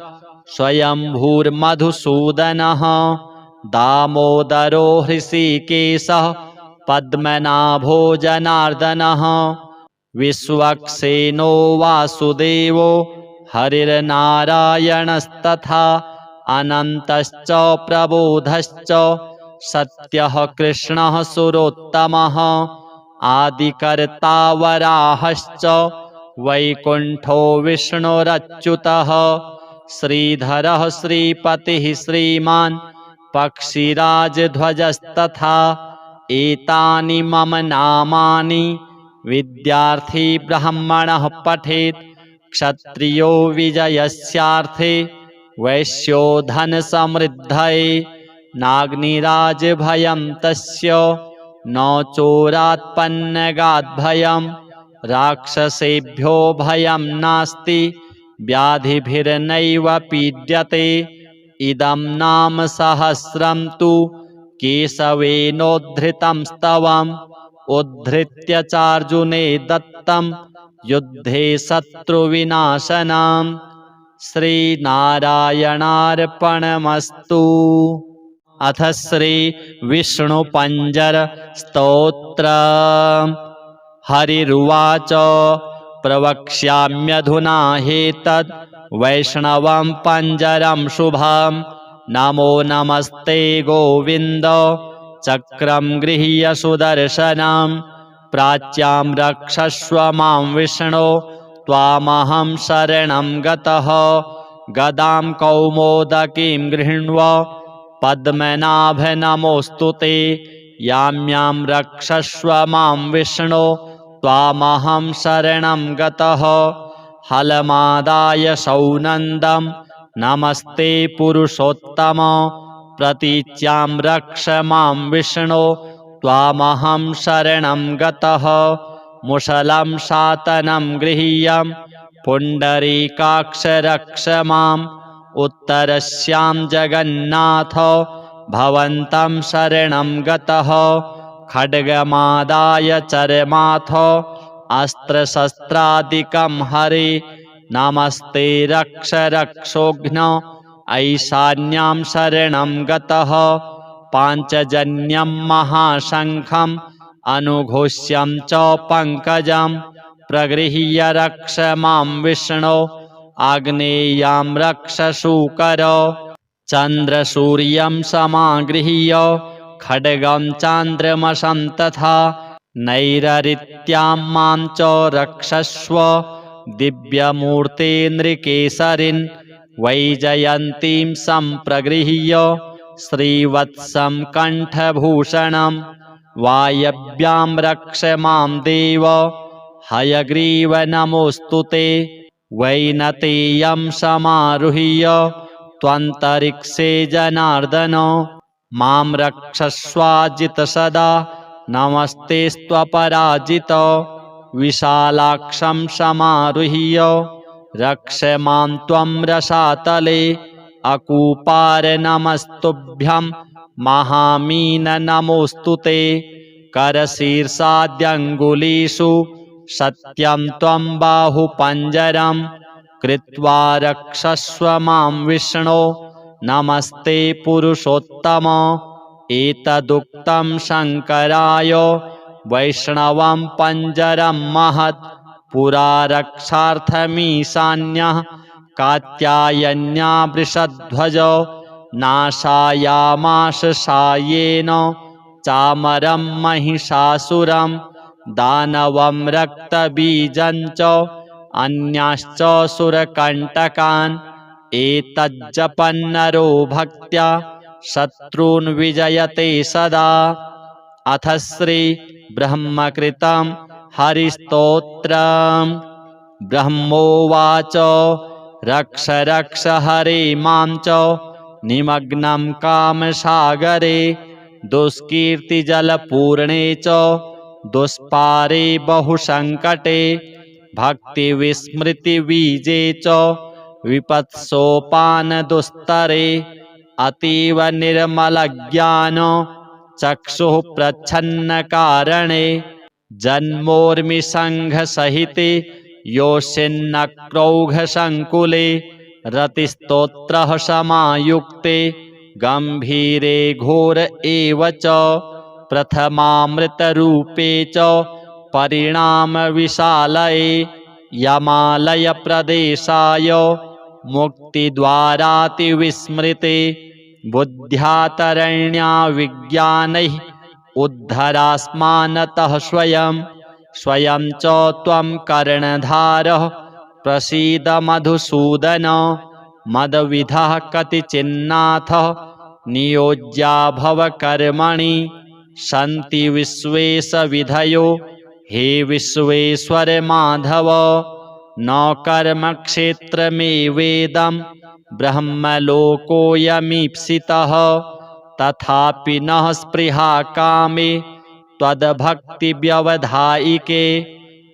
A: स्वयंभूर्मधुसूदनः दामोदरो हृषीकेशः पद्मनाभो जनार्दनः विश्वक्सेनो वासुदेवो हरिर्नारायणस्तथा अनन्तश्च प्रबोधश्च सत्यः कृष्णः सुरोत्तमः आदिकर्ता वराहश्च वैकुण्ठो विष्णुरच्युतः श्रीधरः श्रीपतिः श्रीमान् पक्षिराजध्वजस्तथा एतानि मम नामानि विद्यार्थी ब्राह्मणः पठेत् क्षत्रियो विजयस्यार्थे वैश्यो धनसमृद्धये नाग्निराजभयं तस्य न चोरात्पन्नगाद्भयं राक्षसेभ्यो भयं नास्ति व्याधिभिर्नैव पीड्यते इदं नाम सहस्रं तु केशवेनोद्धृतं स्तवम् उद्धृत्य चार्जुने दत्तं युद्धे शत्रुविनाशनम् श्रीनारायणार्पणमस्तु। अथ श्री विष्णुपञ्जर स्तोत्रम्। हरिरुवाच प्रवक्ष्याम्यधुना ह्येतद् वैष्णवं पञ्जरं शुभं नमो नमस्ते गोविन्द चक्रं गृह्य सुदर्शनं प्राच्यां रक्षस्व मां विष्णो त्वामहं शरणं गतः गदां कौमोदकीं गृह्ण्व पद्मनाभ नमोऽस्तु ते यां रक्षस्व मां विष्णो त्वामहं शरणं गतः हलमादाय सौनन्दं नमस्ते पुरुषोत्तम प्रतीच्यां रक्ष मां विष्णो त्वामहं शरणं गतः मुसलं शातनं गृह्यं पुण्डरीकाक्ष रक्ष माम् उत्तरस्यां जगन्नाथ भवन्तं शरणं गतः खड्गमादाय चरमाथ अस्त्रशस्त्रादिकं हरे नमस्ते रक्ष रक्षोघ्न ऐशान्यां शरणं गतः पाञ्चजन्यं महाशङ्खम् अनुघोष्यं च पङ्कजं प्रगृह्य रक्ष मां विष्णो आग्नेयां रक्ष शूकर चन्द्रसूर्यं समागृह्य खड्गं चान्द्रमसं तथा नैररित्यां मां च रक्षस्व दिव्यमूर्ते नृकेसरिन् वैजयन्तीं सम्प्रगृह्य श्रीवत्सं कण्ठभूषणं वायव्यां रक्ष मां देव हयग्रीव नमोऽस्तु ते वैनतेयं समारुह्य त्वन्तरिक्षे जनार्दन मां रक्षस्वाजित सदा नमस्तेस्त्वपराजितो विशालाक्षं समारुह्य रक्ष मां त्वं रसातले अकूपार नमस्तुभ्यं महामीन नमोऽस्तु ते करशीर्षाद्यङ्गुलीषु सत्यं त्वं बाहुपञ्जरं कृत्वा रक्षस्व मां विष्णो नमस्ते पुरुषोत्तम एतदुक्तं शङ्कराय वैष्णवं पञ्जरं महत् पुरा रक्षार्थमीशान्यः कात्यायन्या वृषध्वजो नाशायामाश सायेन चामरं महिषासुरं दानवं रक्तबीजं च अन्याश्च सुरकण्टकान् एतज्जपन्नरो भक्त्या शत्रून् विजयते सदा। अथ श्री ब्रह्मकृतं हरिस्तोत्रम्। ब्रह्मोवाच रक्ष रक्ष हरे मां च निमग्नं कामसागरे दुष्कीर्तिजलपूर्णे च दुष्पारे बहुसङ्कटे भक्तिविस्मृतिबीजे च विपत्सोपानदुस्तरे अतीव निर्मलज्ञान चक्षुः प्रच्छन्नकारणे जन्मोर्मिसङ्घसहिते योषिन्नक्रौघसङ्कुले रतिस्तोत्रः समायुक्ते गम्भीरे घोर एव च प्रथमामृतरूपे च परिणामविशालये यमालयप्रदेशाय मुक्तिद्वारातिविस्मृते बुद्ध्यातरण्या विज्ञानैः उद्धरास्मानतः स्वयं स्वयं च त्वं कर्णधारः प्रसीद मधुसूदन मदविधः कतिचिन्नाथ नियोज्या भव कर्मणि सन्ति विश्वेशविधयो हे विश्वेश्वर माधव न कर्मक्षेत्रमेवेदं ब्रह्मलोकोऽयमीप्सितः तथापि नः स्पृहा कामे त्वद्भक्तिव्यवधायिके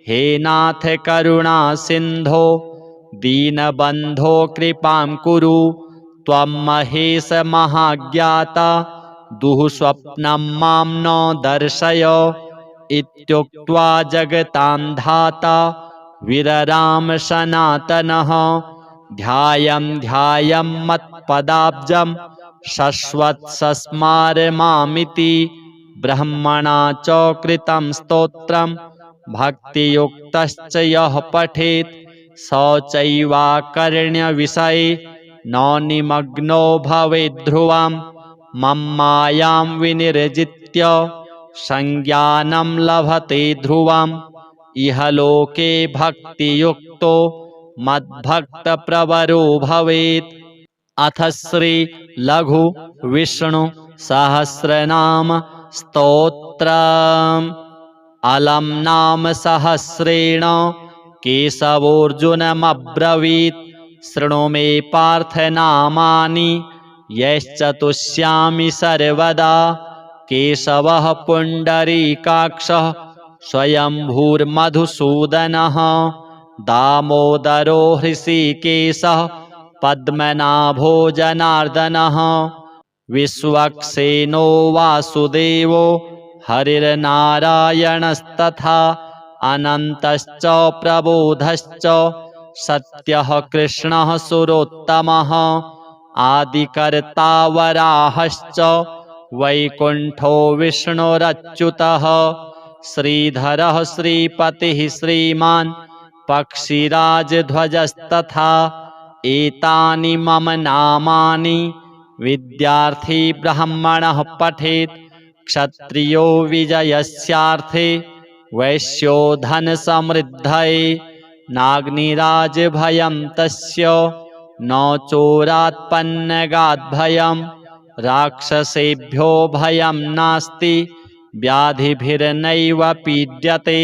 A: हे नाथ करुणा सिन्धो दीनबन्धो कृपां कुरु त्वं महेश महाज्ञाता दुःस्वप्नं मां न दर्शय इत्युक्त्वा जगतां धाता विरराम सनातनः ध्यायं ध्यायं मत्पदाब्जं शश्वत्सस्मार मामिति ब्रह्मणा च कृतं स्तोत्रं भक्तियुक्तश्च यः पठेत् स चैवाकर्ण्यविषये न निमग्नो भवेत् ध्रुवं मम्मायां विनिर्जित्य संज्ञानं लभते ध्रुवम् इहलोके भक्तियुक्तो मद्भक्तप्रवरो भवेत्। अथ श्री लघु विष्णु सहस्रनाम स्तोत्रम्। अलम् नाम सहस्रेण केशवोऽर्जुनमब्रवीत् शृणु मे पार्थ नामानि यश्चतुष्यामि सर्वदा केशवः पुण्डरीकाक्षः स्वयंभूर्मधुसूदनः दामोदरो हृषीकेशः पद्मनाभो जनार्दनः विश्वक्सेनो वासुदेवो हरिर्नारायणस्तथा अनन्तश्च प्रबोधश्च सत्यः कृष्णः सुरोत्तमः आदिकर्ता वराहश्च वैकुण्ठो विष्णुरच्युतः श्रीधरः श्रीपतिः श्रीमान् पक्षिराजध्वजस्तथा एतानि मम नामानि विद्यार्थी ब्राह्मणः पठेत् क्षत्रियो विजयस्यार्थे वैश्यो धनसमृद्धये नाग्निराजभयं तस्य न चोरात्पन्नगाद्भयं राक्षसेभ्यो भयं नास्ति व्याधिभिर्नैव पीड्यते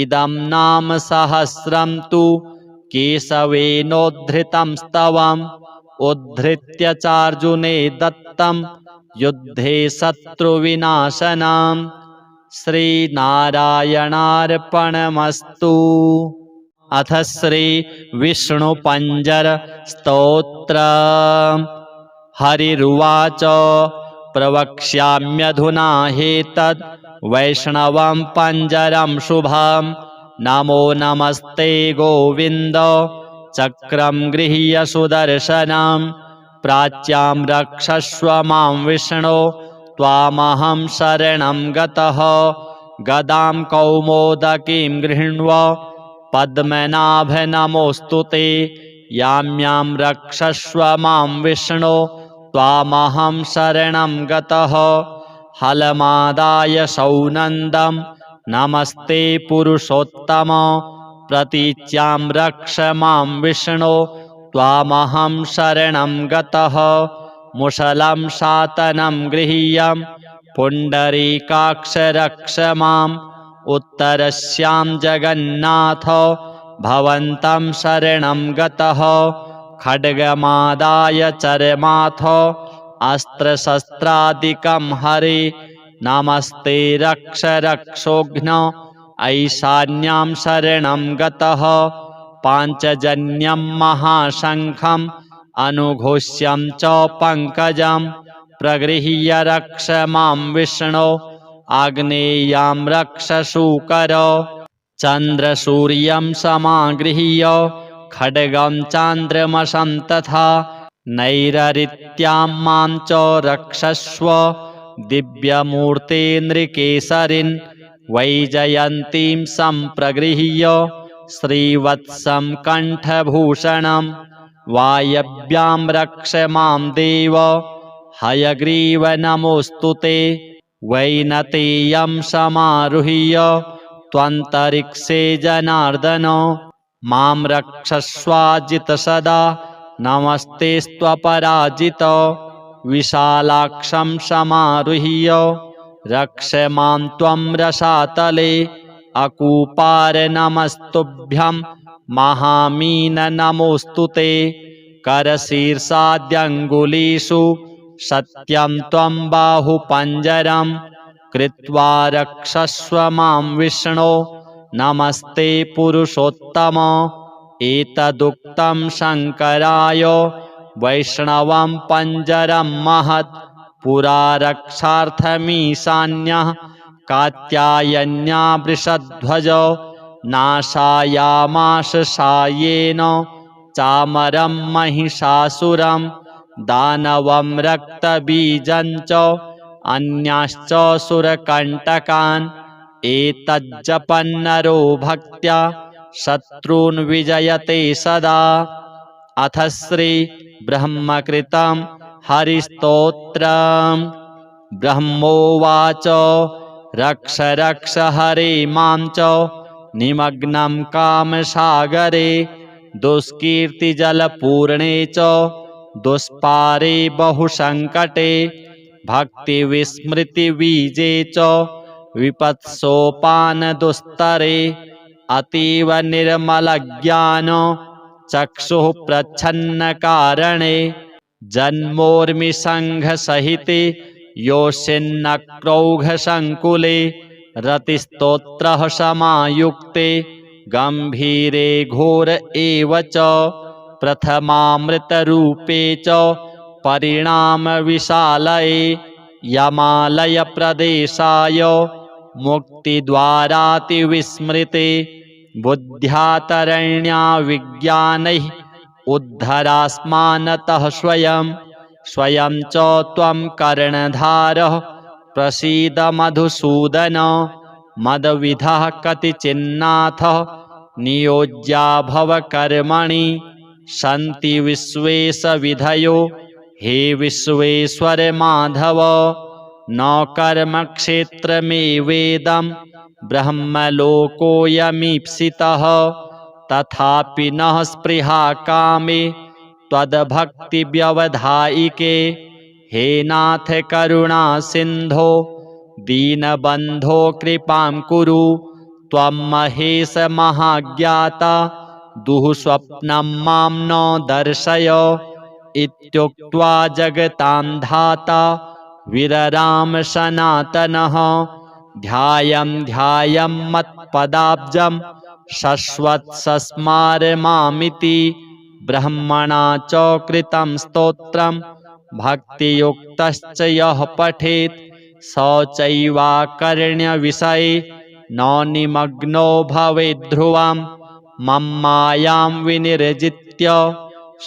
A: इदं नाम सहस्रं तु केशवेनोद्धृतं स्तवम् उद्धृत्य चार्जुने दत्तं युद्धे शत्रुविनाशनम् श्रीनारायणार्पणमस्तु। अथ श्री विष्णुपञ्जर स्तोत्र। हरिरुवाच प्रवक्ष्याम्यधुना ह्येतद् वैष्णवं पञ्जरं शुभं। नमो नमस्ते गोविन्द चक्रं गृह्य सुदर्शनं। प्राच्यां रक्षस्व मां विष्णो त्वामहं शरणं गतः। गदां कौमोदकीं गृह्ण्व पद्मनाभ नमोऽस्तु ते। यां यां रक्षस्व मां विष्णो त्वामहं शरणं गतः। हलमादाय सौनन्दं नमस्ते पुरुषोत्तम। प्रतीच्यां रक्ष मां विष्णो त्वामहं शरणं गतः। मुसलं शातनं गृह्य पुण्डरीकाक्ष रक्ष माम्। उत्तरस्यां जगन्नाथ भवन्तं शरणं गतः। खड्गमादाय चरमाथ अस्त्रशस्त्रादिकं हरे। नमस्ते रक्ष रक्षोघ्न ऐशान्यां शरणं गतः। पाञ्चजन्यं महाशङ्खम् अनुघोष्यं च पङ्कजं। प्रगृह्य रक्ष मां विष्णो आग्नेयां रक्ष शूकर। चन्द्रसूर्यं समागृह्य खड्गं चान्द्रमसं तथा। नैरृत्यां मां च रक्षस्व दिव्यमूर्ते नृकेसरिन्। वैजयन्तीं सम्प्रगृह्य श्रीवत्सं कण्ठभूषणं। वायव्यां रक्ष मां देव हयग्रीव नमोऽस्तु ते। वैनतेयं समारुह्य त्वन्तरिक्षे जनार्दन। मां रक्षस्वाजित सदा नमस्तेस्त्वपराजित। विशालाक्षं समारुह्य रक्ष मां त्वं रसातले। अकूपार नमस्तुभ्यं महामीन नमोऽस्तु ते। करशीर्षाद्यङ्गुलीषु सत्यं त्वं बाहुपञ्जरं। कृत्वा रक्षस्व मां विष्णो नमस्ते पुरुषोत्तम। एतदुक्तं शङ्कराय वैष्णवं पञ्जरं महत्। पुरा रक्षार्थमीशान्यः कात्यायन्या वृषध्वज। नाशायामास सायेन चामरं महिषासुरं। दानवं रक्तबीजं च अन्याश्च सुरकण्टकान्। एतज्जपन्नरो भक्त्या शत्रून् विजयते सदा। अथ श्री ब्रह्मकृतं हरिस्तोत्रम्। ब्रह्मोवाच रक्ष रक्ष हरे मां च निमग्नं कामसागरे। दुष्कीर्तिजलपूर्णे च दुष्पारे बहुसङ्कटे। भक्तिविस्मृतिबीजे च विपत्सोपानदुस्तरे। अतीव निर्मलज्ञान चक्षुः प्रच्छन्नकारणे। जन्मोर्मिसङ्घसहिते योषिन्नक्रौघसङ्कुले। रतिस्तोत्रः समायुक्ते गम्भीरे घोर एव च। प्रथमामृतरूपे च परिणामविशालये। यमालयप्रदेशाय मुक्तिद्वारातिविस्मृते। बुद्ध्यातरण्या विज्ञानैः उद्धरास्मानतः स्वयं। स्वयं च त्वं कर्णधारः प्रसीद मधुसूदन। मदविधः कतिचिन्नाथ नियोज्या भव कर्मणि। सन्ति विश्वेशविधयो हे विश्वेश्वर माधव। न कर्मक्षेत्रमेवेदं ब्रह्मलोकोऽयमीप्सितः। तथापि नः स्पृहा कामे त्वद्भक्तिव्यवधायिके। हे नाथ करुणा सिन्धो दीनबन्धो कृपां कुरु। त्वं महेश महाज्ञाता दुःस्वप्नं मां न दर्शय। इत्युक्त्वा जगतां धाता वीरराम सनातनः ध्यायं मत्पदाब्जं शश्वत्सस्मारमामिति ब्रह्मणा च कृतं स्तोत्रं भक्तियुक्तश्च यः पठेत् स चैवाकर्ण्यविषये न निमग्नो भवेत् ध्रुवम् मम्मायां विनिर्जित्य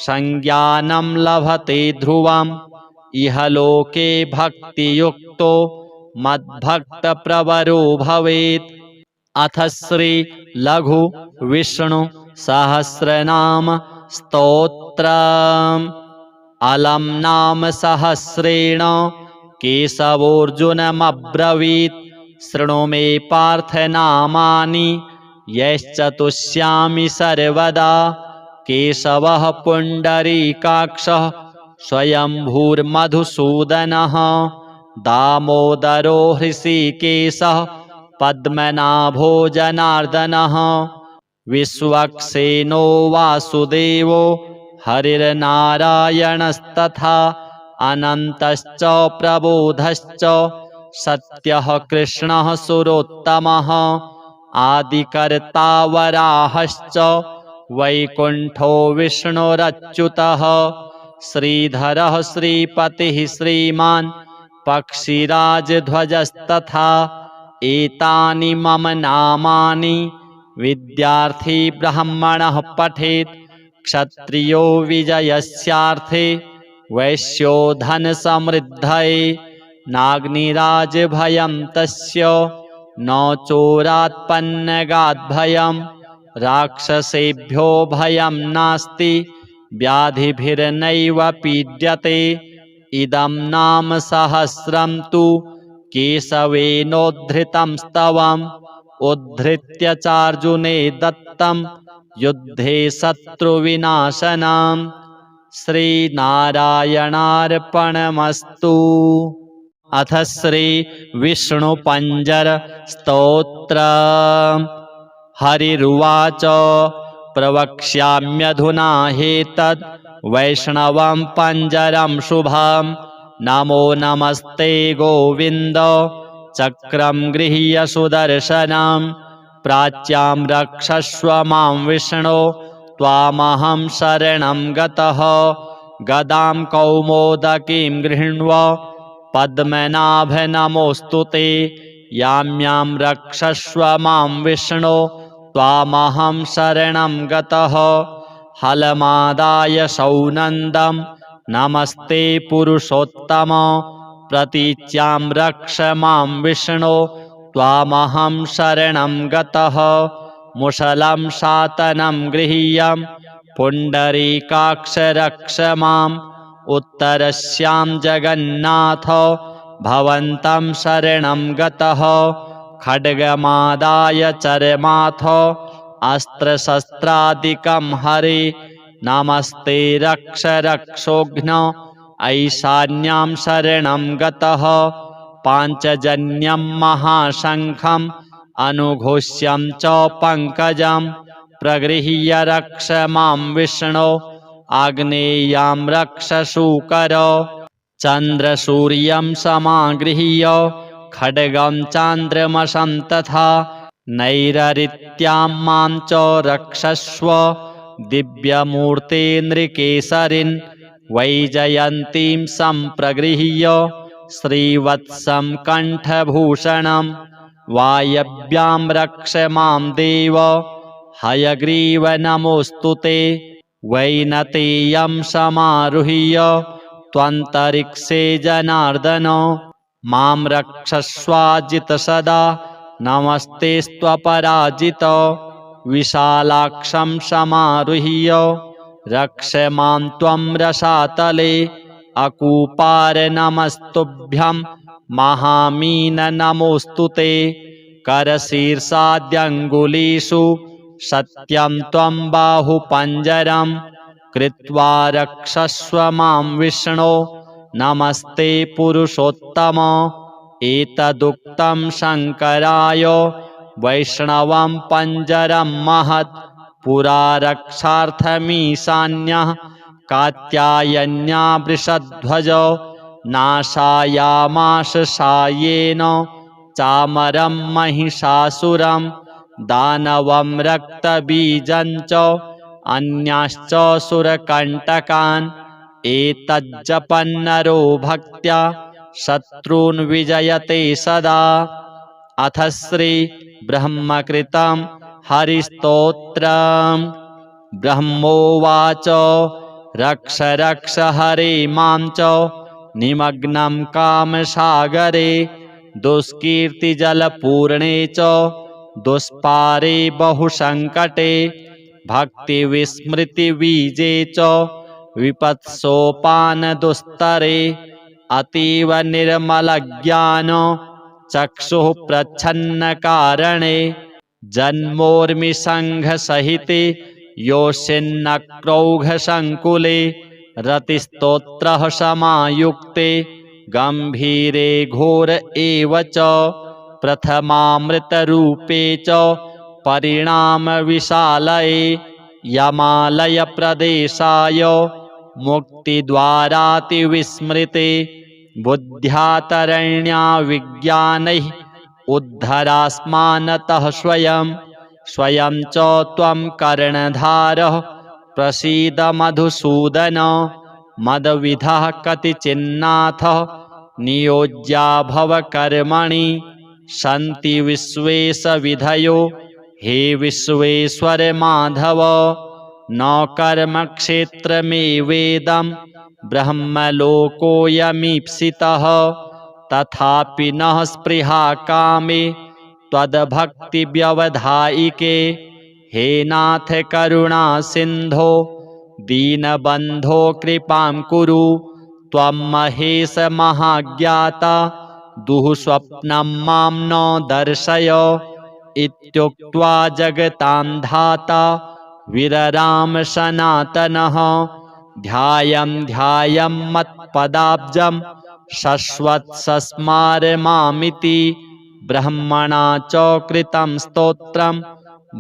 A: संज्ञानं लभते ध्रुवम् इह लोके भक्तियुक्तो मद्भक्तप्रवरो भवेत्। अथ श्री लघु विष्णु सहस्रनाम स्तोत्रम्। अलम नाम सहस्रेण केशवोऽर्जुनमब्रवीत् शृणु मे पार्थ नामानि यश्चतुष्यामि सर्वदा। केशवः पुण्डरीकाक्षः स्वयंभूर्मधुसूदनः दामोदरो हृषीकेशः पद्मनाभो जनार्दनः विश्वक्सेनो वासुदेवो हरिर्नारायणस्तथा अनन्तश्च प्रबोधश्च सत्यः कृष्णः सुरोत्तमः आदिकर्ता वराहश्च वैकुण्ठो विष्णुरच्युतः श्रीधरः श्रीपतिः श्रीमान् पक्षिराजध्वजस्तथा एतानि मम नामानि विद्यार्थी ब्राह्मणः पठेत् क्षत्रियो विजयस्यार्थे वैश्यो धनसमृद्धये नाग्निराजभयं तस्य न चोरात्पन्नगाद्भयं राक्षसेभ्यो भयं नास्ति व्याधिभिर्नैव पीड्यते। इदं नाम सहस्रं तु केशवेनोद्धृतं स्तवम् उद्धृत्य चार्जुने दत्तं युद्धे शत्रुविनाशनम्। श्रीनारायणार्पणमस्तु। अथ श्री विष्णुपञ्जर स्तोत्र। हरिरुवाच प्रवक्ष्याम्यधुना ह्येतद् वैष्णवं पञ्जरं शुभम् नमो नमस्ते गोविन्द चक्रं गृह्य सुदर्शनं प्राच्यां रक्षस्व मां विष्णो त्वामहं शरणं गतः गदां कौमोदकीं गृह्ण्व पद्मनाभ नमोऽस्तु ते यां रक्षस्व मां विष्णो त्वामहं शरणं गतः हलमादाय सौनन्दं नमस्ते पुरुषोत्तम प्रतीच्यां रक्ष मां विष्णो त्वामहं शरणं गतः मुसलं शातनं गृह्यं पुण्डरीकाक्ष रक्ष माम् उत्तरस्यां जगन्नाथ भवन्तं शरणं गतः खड्गमादाय चरमाथ अस्त्रशस्त्रादिकं हरे नमस्ते रक्ष रक्षोघ्न ऐशान्यां शरणं गतः पाञ्चजन्यं महाशङ्खम् अनुघोष्यं च पङ्कजं प्रगृह्य रक्ष मां विष्णो आग्नेयां रक्ष शूकर चन्द्रसूर्यं समागृह्य खड्गं चान्द्रमसं तथा नैरृत्यां मां च रक्षस्व दिव्यमूर्ते नृकेसरिन् वैजयन्तीं सम्प्रगृह्य श्रीवत्सं कण्ठभूषणं वायव्यां रक्ष मां देव हयग्रीव नमोऽस्तु ते वैनतेयं समारुह्य त्वन्तरिक्षे जनार्दन मां रक्षस्वाजित सदा नमस्तेस्त्वपराजित विशालाक्षं समारुह्य रक्ष मां त्वं रसातले अकूपार नमस्तुभ्यं महामीन नमोऽस्तु ते करशीर्षाद्यङ्गुलीषु सत्यं त्वं बाहुपञ्जरं कृत्वा रक्षस्व मां विष्णो नमस्ते पुरुषोत्तम एतदुक्तं शङ्कराय वैष्णवं पञ्जरं महत् पुरा रक्षार्थमीशान्यः कात्यायन्या वृषध्वज नाशायामाश सायेन चामरं महिषासुरं दानवं रक्तबीजं च अन्याश्च सुरकण्टकान् एतज्जपन्नरो भक्त्या शत्रून् विजयते सदा। अथ श्री ब्रह्मकृतं हरिस्तोत्रम्। ब्रह्मोवाच रक्ष रक्ष हरे मां च निमग्नं कामसागरे दुष्कीर्तिजलपूर्णे च दुष्पारे बहुसङ्कटे भक्तिविस्मृतिबीजे च विपत्सोपानदुस्तरे अतीव निर्मलज्ञान चक्षुः प्रच्छन्नकारणे जन्मोर्मिसङ्घसहिते योषिन्नक्रौघसङ्कुले रतिस्तोत्रः समायुक्ते गम्भीरे घोर एव च प्रथमामृतरूपे च परिणामविशालये यमालयप्रदेशाय मुक्तिद्वारातिविस्मृते बुद्ध्यातरण्या विज्ञानैः उद्धरास्मानतः स्वयं स्वयं च त्वं कर्णधारः प्रसीद मधुसूदन मदविधः कतिचिन्नाथ नियोज्या भव कर्मणि सन्ति विश्वेशविधयो हे विश्वेश्वर माधव न कर्मक्षेत्रमेवेदं ब्रह्मलोकोऽयमीप्सितः तथापि नः स्पृहा कामे त्वद्भक्तिव्यवधायिके हे नाथ करुणा सिन्धो दीनबन्धो कृपां कुरु त्वं महेश महाज्ञाता दुःस्वप्नं मां न दर्शय इत्युक्त्वा जगतां धाता विरराम सनातनः ध्यायं ध्यायं मत्पदाब्जं शश्वत्सस्मारमामिति ब्रह्मणा च कृतं स्तोत्रं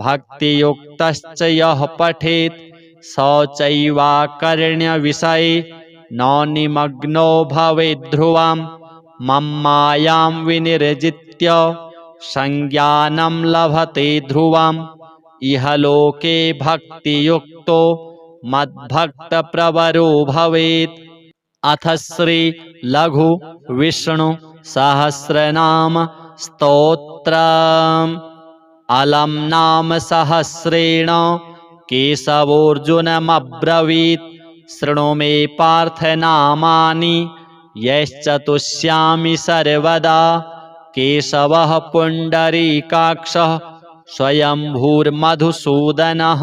A: भक्तियुक्तश्च यः पठेत् स चैवाकर्ण्यविषये न निमग्नो भवेद्ध्रुवं मम्मायां विनिर्जित्य संज्ञानं लभते ध्रुवम् इह लोके भक्तियुक्तो मद्भक्तप्रवरो भवेत्। अथ श्री लघु विष्णु सहस्रनाम स्तोत्रम्। अलम नाम सहस्रेण केशवोऽर्जुनमब्रवीत् शृणु मे पार्थ नामानि यश्चतुष्यामि सर्वदा केशवः पुण्डरीकाक्षः स्वयंभूर्मधुसूदनः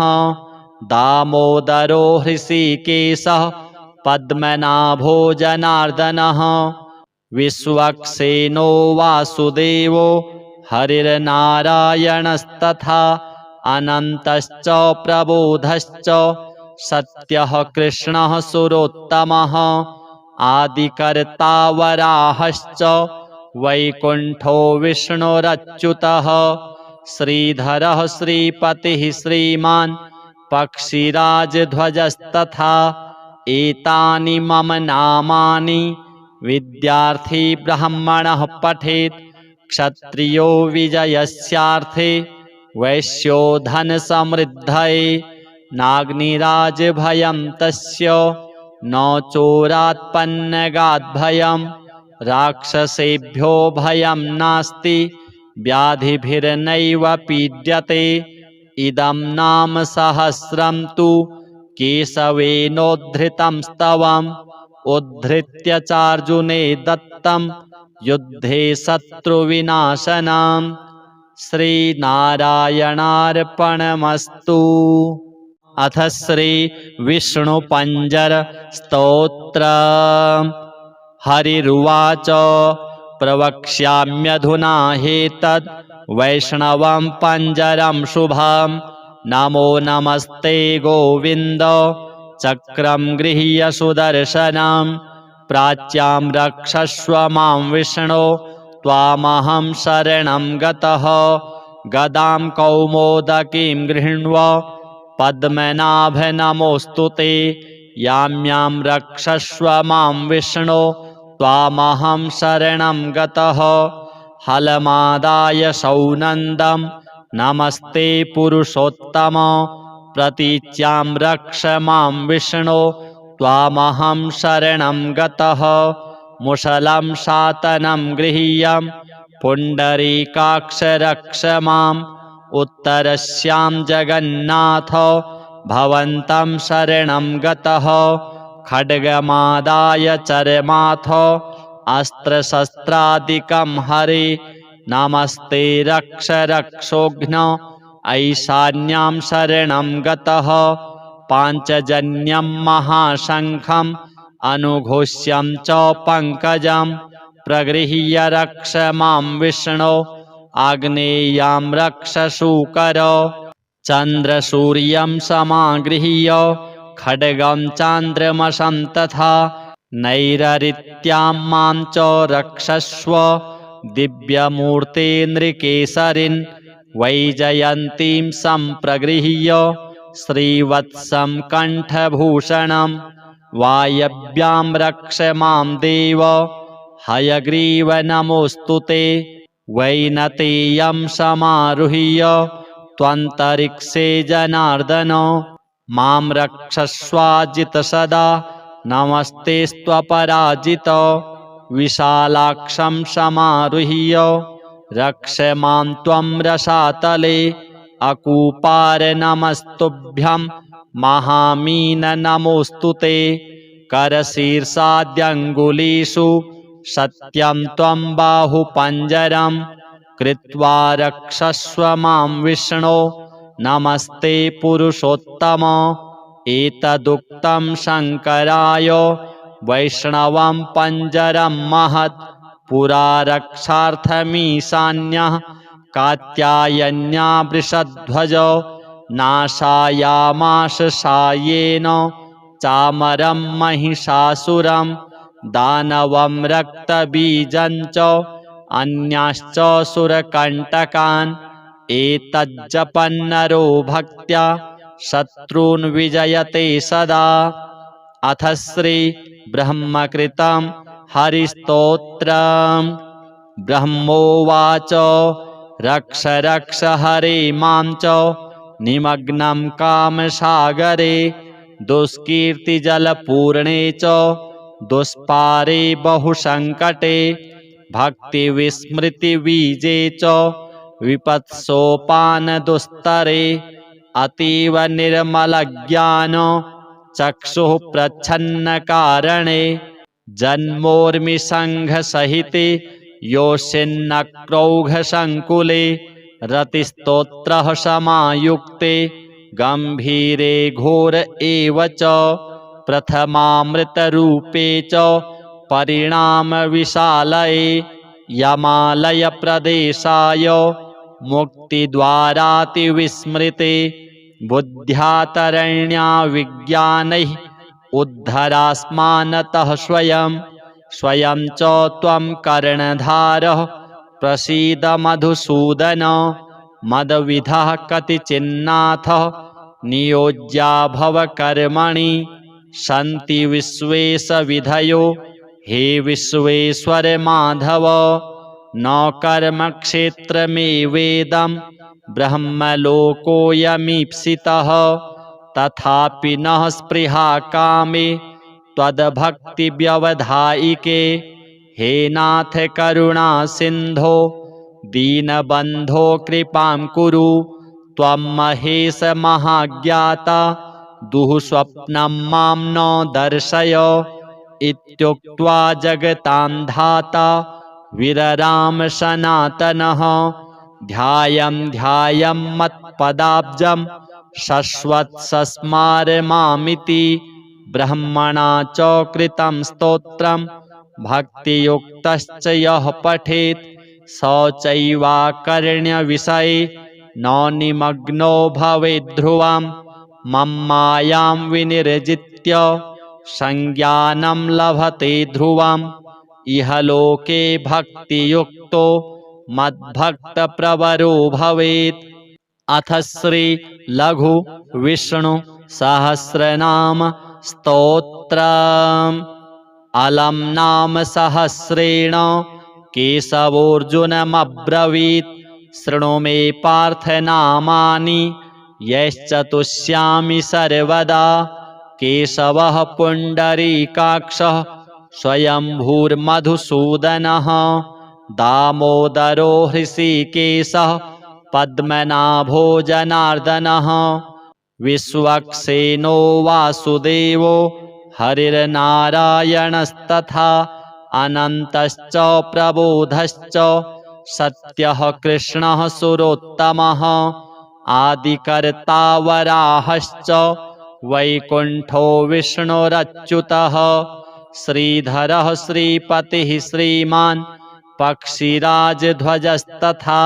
A: दामोदरो हृषीकेशः पद्मनाभो जनार्दनः विश्वक्सेनो वासुदेवो हरिर्नारायणस्तथा अनन्तश्च प्रबोधश्च सत्यः कृष्णः सुरोत्तमः आदिकर्ता वराहश्च वैकुण्ठो विष्णुरच्युतः श्रीधरः श्रीपतिः श्रीमान् पक्षिराजध्वजस्तथा एतानि मम नामानि विद्यार्थी ब्राह्मणः पठेत् क्षत्रियो विजयस्यार्थे वैश्यो धनसमृद्धये नाग्निराजभयं तस्य न चोरात्पन्नगाद्भयं राक्षसेभ्यो भयं नास्ति व्याधिभिर्नैव पीड्यते इदं नाम सहस्रं तु केशवेनोद्धृतं स्तवम् उद्धृत्य चार्जुने दत्तं युद्धे शत्रुविनाशनम् श्रीनारायणार्पणमस्तु। अथ श्री विष्णुपञ्जर स्तोत्रम्। हरिरुवाच प्रवक्ष्याम्यधुना ह्येतद् वैष्णवं पञ्जरं शुभं नमो नमस्ते गोविन्द चक्रं गृह्य सुदर्शनं प्राच्यां रक्षस्व मां विष्णो त्वामहं शरणं गतः गदां कौमोदकीं गृह्ण्व पद्मनाभ नमोऽस्तु ते यां यां रक्षस्व मां विष्णो त्वामहं शरणं गतः हलमादाय सौनन्दं नमस्ते पुरुषोत्तम प्रतीच्यां रक्ष मां विष्णो त्वामहं शरणं गतः मुसलं शातनं गृह्यं पुण्डरीकाक्ष रक्ष माम् उत्तरस्यां जगन्नाथ भवन्तं शरणं गतः खड्गमादाय चरमाथ अस्त्रशस्त्रादिकं हरे नमस्ते रक्ष रक्षोघ्न ऐशान्यां शरणं गतः पाञ्चजन्यं महाशङ्खम् अनुघोष्यं च पङ्कजं प्रगृह्य रक्ष मां विष्णो आग्नेयां रक्ष शूकर चन्द्रसूर्यं समागृह्य खड्गं चान्द्रमसं तथा नैरृत्यां मां च रक्षस्व दिव्यमूर्ते नृकेसरिन् वैजयन्तीं सम्प्रगृह्य श्रीवत्सं कण्ठभूषणं वायव्यां रक्ष मां देव हयग्रीव नमोऽस्तु ते वैनतेयं समारुह्य त्वन्तरिक्षे जनार्दन मां रक्षस्वाजित सदा नमस्तेस्त्वपराजित विशालाक्षं समारुह्य रक्ष मां त्वं रसातले अकूपार नमस्तुभ्यं महामीन नमोऽस्तु ते करशीर्षाद्यङ्गुलीषु सत्यं त्वं बाहुपञ्जरं कृत्वा रक्षस्व मां विष्णो नमस्ते पुरुषोत्तम एतदुक्तं शङ्कराय वैष्णवं पञ्जरं महत् पुरा रक्षार्थमीशान्यः कात्यायन्या वृषध्वज नाशायामाश सायेन चामरं महिषासुरं दानवं रक्तबीजं च अन्याश्च सुरकण्टकान् एतज्जपन्नरो भक्त्या शत्रून् विजयते सदा। अथ श्री ब्रह्मकृतं हरिस्तोत्रम्। ब्रह्मोवाच रक्ष रक्ष हरे मां च निमग्नं कामसागरे दुष्कीर्तिजलपूर्णे च दुष्पारे बहुसङ्कटे भक्तिविस्मृतिबीजे च विपत्सोपानदुस्तरे अतीव निर्मलज्ञान चक्षुः प्रच्छन्नकारणे जन्मोर्मिसङ्घसहिते योषिन्नक्रौघसङ्कुले रतिस्तोत्रः समायुक्ते गम्भीरे घोर एव च प्रथमामृतरूपे च परिणामविशालये यमालयप्रदेशाय मुक्तिद्वारातिविस्मृते बुद्ध्यातरण्या विज्ञानैः उद्धरास्मानतः स्वयं स्वयं च त्वं कर्णधारः प्रसीद मधुसूदन मदविधः कतिचिन्नाथ नियोज्या भव कर्मणि सन्ति विश्वेशविधयो हे विश्वेश्वर माधव न कर्मक्षेत्रमेवेदं ब्रह्मलोकोऽयमीप्सितः तथापि न स्पृहा कामे त्वद्भक्तिव्यवधायिके हे नाथ करुणा सिन्धो दीनबन्धो कृपां कुरु त्वं महेश महाज्ञाता दुःस्वप्नं मां न दर्शय इत्युक्त्वा जगतां धाता विरराम सनातनः ध्यायं ध्यायं मत्पदाब्जं शश्वत्सस्मार मामिति ब्रह्मणा च कृतं स्तोत्रं भक्तियुक्तश्च यः पठेत् स चैवाकर्ण्यविषये न निमग्नो भवेद्ध्रुवं मम्मायां विनिर्जित्य संज्ञानं लभते ध्रुवम् इह लोके भक्तियुक्तो मद्भक्तप्रवरो भवेत्। अथ श्री लघु विष्णु सहस्रनाम स्तोत्रम्। अलम् नाम सहस्रेण केशवोऽर्जुनमब्रवीत् शृणु मे पार्थ नामानि यश्च तुष्यामि सर्वदा। केशवः पुण्डरीकाक्षः स्वयंभूर्मधुसूदनः दामोदरो हृषीकेशः पद्मनाभो जनार्दनः विश्वक्सेनो वासुदेवो हरिर्नारायणस्तथा अनन्तश्च प्रबोधश्च सत्यः कृष्णः सुरोत्तमः आदिकर्ता वराहश्च वैकुण्ठो विष्णुरच्युतः श्रीधरः श्रीपतिः श्रीमान् पक्षिराजध्वजस्तथा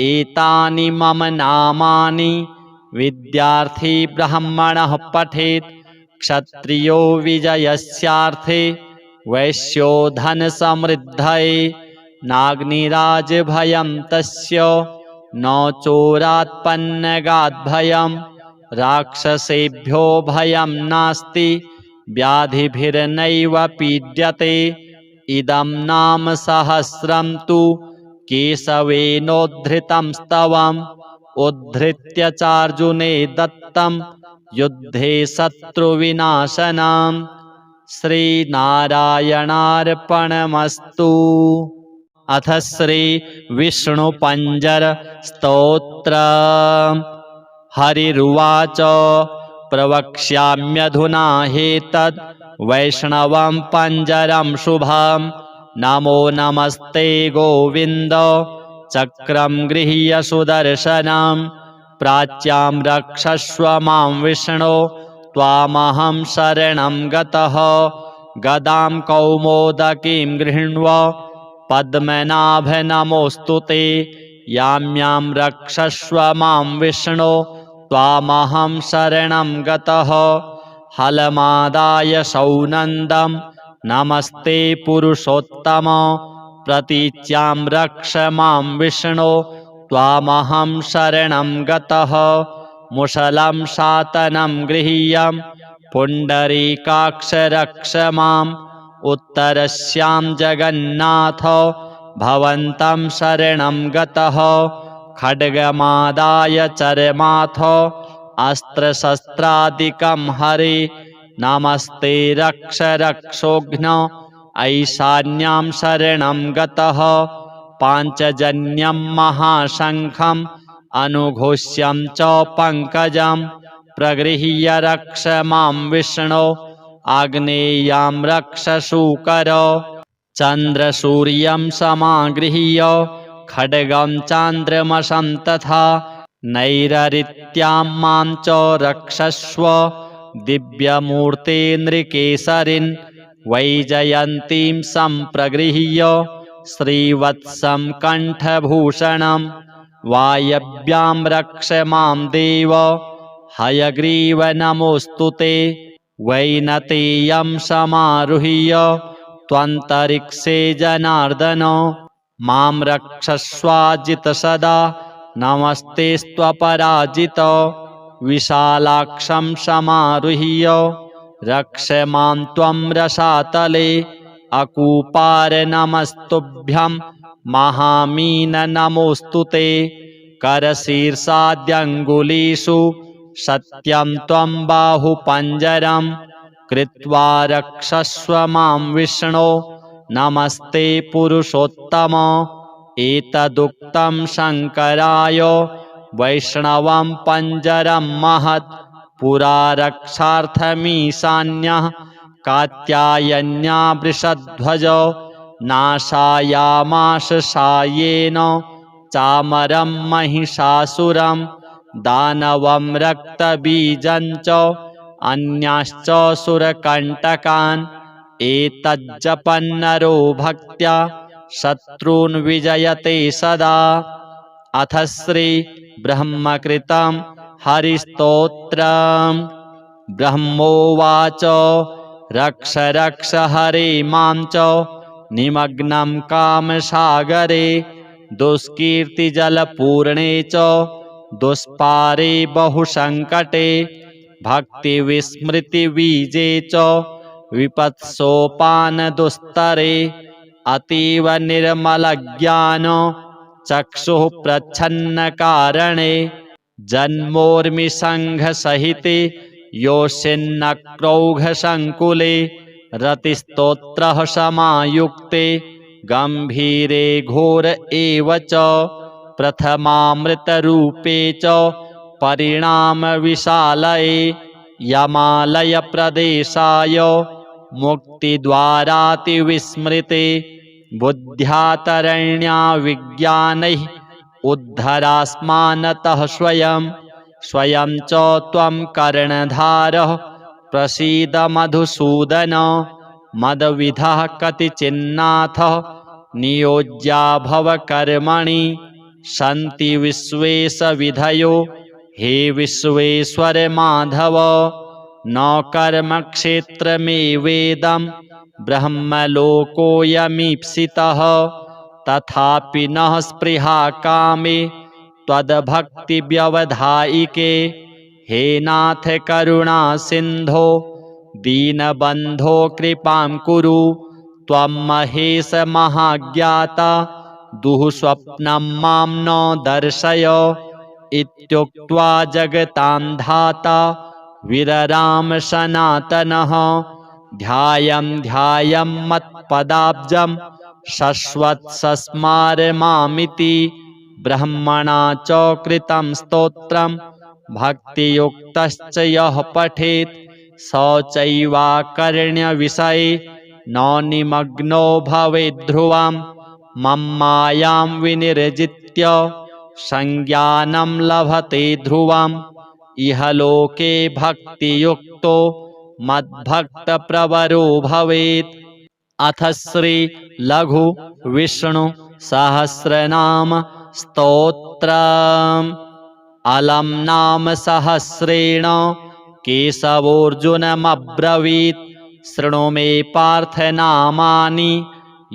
A: एतानि मम नामानि विद्यार्थी ब्राह्मणः पठेत् क्षत्रियो विजयस्यार्थे वैश्यो धनसमृद्धये नाग्निराजभयं तस्य न चोरात्पन्नगाद्भयं राक्षसेभ्यो भयं नास्ति व्याधिभिर्नैव पीड्यते इदं नाम सहस्रं तु केशवेनोद्धृतं स्तवम् उद्धृत्य चार्जुने दत्तं युद्धे शत्रुविनाशनम् श्रीनारायणार्पणमस्तु। अथ श्री विष्णुपञ्जर स्तोत्र। हरिरुवाच प्रवक्ष्याम्यधुना ह्येतद् वैष्णवं पञ्जरं शुभं नमो नमस्ते गोविन्द चक्रं गृह्य सुदर्शनं प्राच्यां रक्षस्व मां विष्णो त्वामहं शरणं गतः गदां कौमोदकीं गृह्ण्व पद्मनाभ नमोऽस्तु ते यां यां रक्षस्व मां विष्णो त्वामहं शरणं गतः हलमादाय सौनन्दं नमस्ते पुरुषोत्तम प्रतीच्यां रक्ष मां विष्णो त्वामहं शरणं गतः मुसलं शातनं गृह्य पुण्डरीकाक्ष रक्ष माम् उत्तरस्यां जगन्नाथ भवन्तं शरणं गतः खड्गमादाय चरमाथ अस्त्रशस्त्रादिकं हरे नमस्ते रक्ष रक्षोघ्न ऐशान्यां शरणं गतः पाञ्चजन्यं महाशङ्खम् अनुघोष्यं च पङ्कजं प्रगृह्य रक्ष मां विष्णो आग्नेयां रक्ष शूकर चन्द्रसूर्यं समागृह्य खड्गं चान्द्रमसं तथा नैररित्यां मां च रक्षस्व दिव्यमूर्ते नृकेसरिन् वैजयन्तीं सम्प्रगृह्य श्रीवत्सं कण्ठभूषणं वायव्यां रक्ष मां देव हयग्रीव नमोऽस्तु ते वैनतेयं समारुह्य त्वन्तरिक्षे जनार्दन मां रक्षस्वाजित सदा नमस्तेस्त्वपराजित विशालाक्षं समारुह्य रक्ष मां त्वं रसातले अकूपार नमस्तुभ्यं महामीन नमोऽस्तु ते करशीर्षाद्यङ्गुलीषु सत्यं त्वं बाहुपञ्जरं कृत्वा रक्षस्व मां विष्णो नमस्ते पुरुषोत्तम एतदुक्तं शङ्कराय वैष्णवं पञ्जरं महत् पुरा रक्षार्थमीशान्यः कात्यायन्या वृषध्वज नाशायामास सायेन चामरं महिषासुरं दानवं रक्तबीजं च अन्याश्च सुरकण्टकान् एतज्जपन्नरो भक्त्या शत्रून् विजयते सदा। अथ श्री ब्रह्मकृतं हरिस्तोत्रम्। ब्रह्मोवाच रक्ष रक्ष हरे मां च निमग्नं कामसागरे दुष्कीर्तिजलपूर्णे च दुष्पारे बहुसङ्कटे भक्तिविस्मृतिबीजे च विपत्सोपानदुस्तरे अतीव निर्मलज्ञान चक्षुः प्रच्छन्नकारणे जन्मोर्मिसङ्घसहिते योऽशिन्नक्रौघसङ्कुले रतिस्तोत्रः समायुक्ते गम्भीरे घोर एव च प्रथमामृतरूपे च परिणामविशालये यमालयप्रदेशाय मुक्तिद्वारातिविस्मृते बुद्ध्यातरण्या विज्ञानैः उद्धरास्मानतः स्वयं स्वयं च त्वं कर्णधारः प्रसीद मधुसूदन मदविधः कतिचिन्नाथ नियोज्या भव कर्मणि सन्ति विश्वेशविधयो हे विश्वेश्वर माधव न कर्मक्षेत्रमेवेदं ब्रह्मलोकोऽयमीप्सितः तथापि नः स्पृहा कामे त्वद्भक्तिव्यवधायिके हे नाथ करुणा सिन्धो दीनबन्धो कृपां कुरु त्वं महेश महाज्ञाता दुःस्वप्नं मां न दर्शय इत्युक्त्वा जगतां धाता विरराम सनातनः ध्यायं ध्यायं मत्पदाब्जं शश्वत्सस्मार मामिति ब्रह्मणा च कृतं स्तोत्रं भक्तियुक्तश्च यः पठेत् स चैवाकर्ण्यविषये न निमग्नो भवेद्ध्रुवं मम्मायां विनिर्जित्य संज्ञानं लभते ध्रुवम् इह लोके भक्तियुक्तो मद्भक्तप्रवरो भवेत्। अथ श्री लघु विष्णु सहस्रनाम स्तोत्रम्। अलम नाम सहस्रेण केशवोऽर्जुनमब्रवीत् शृणु मे पार्थ नामानि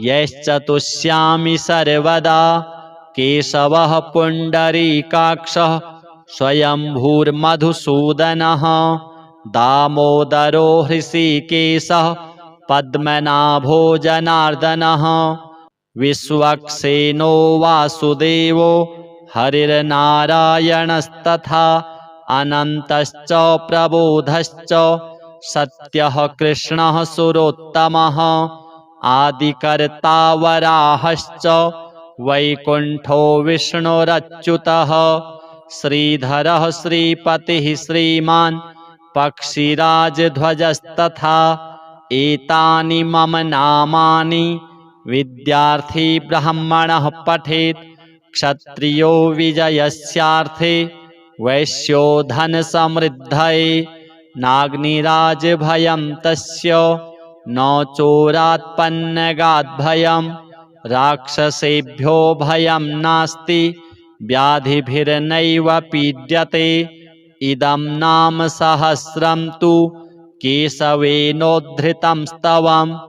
A: यश्चतुष्यामि सर्वदा। केशवः पुण्डरीकाक्षः स्वयंभूर्मधुसूदनः दामोदरो हृषीकेशः पद्मनाभो जनार्दनः विश्वक्सेनो वासुदेवो हरिर्नारायणस्तथा अनन्तश्च प्रबोधश्च सत्यः कृष्णः सुरोत्तमः आदिकर्ता वराहश्च वैकुण्ठो विष्णुरच्युतः श्रीधरः श्रीपतिः श्रीमान् पक्षिराजध्वजस्तथा एतानि मम नामानि विद्यार्थी ब्राह्मणः पठेत् क्षत्रियो विजयस्यार्थे वैश्यो धनसमृद्धये नाग्निराजभयं तस्य न चोरात्पन्नगाद्भयं राक्षसेभ्यो भयं नास्ति व्याधिभिर्नैव पीड्यते। इदं नाम सहस्रं तु केशवेनोद्धृतं स्तवम्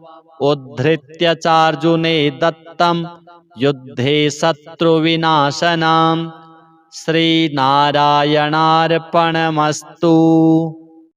A: उद्धृत्य चार्जुने दत्तं युद्धे शत्रुविनाशनम्। श्रीनारायणार्पणमस्तु।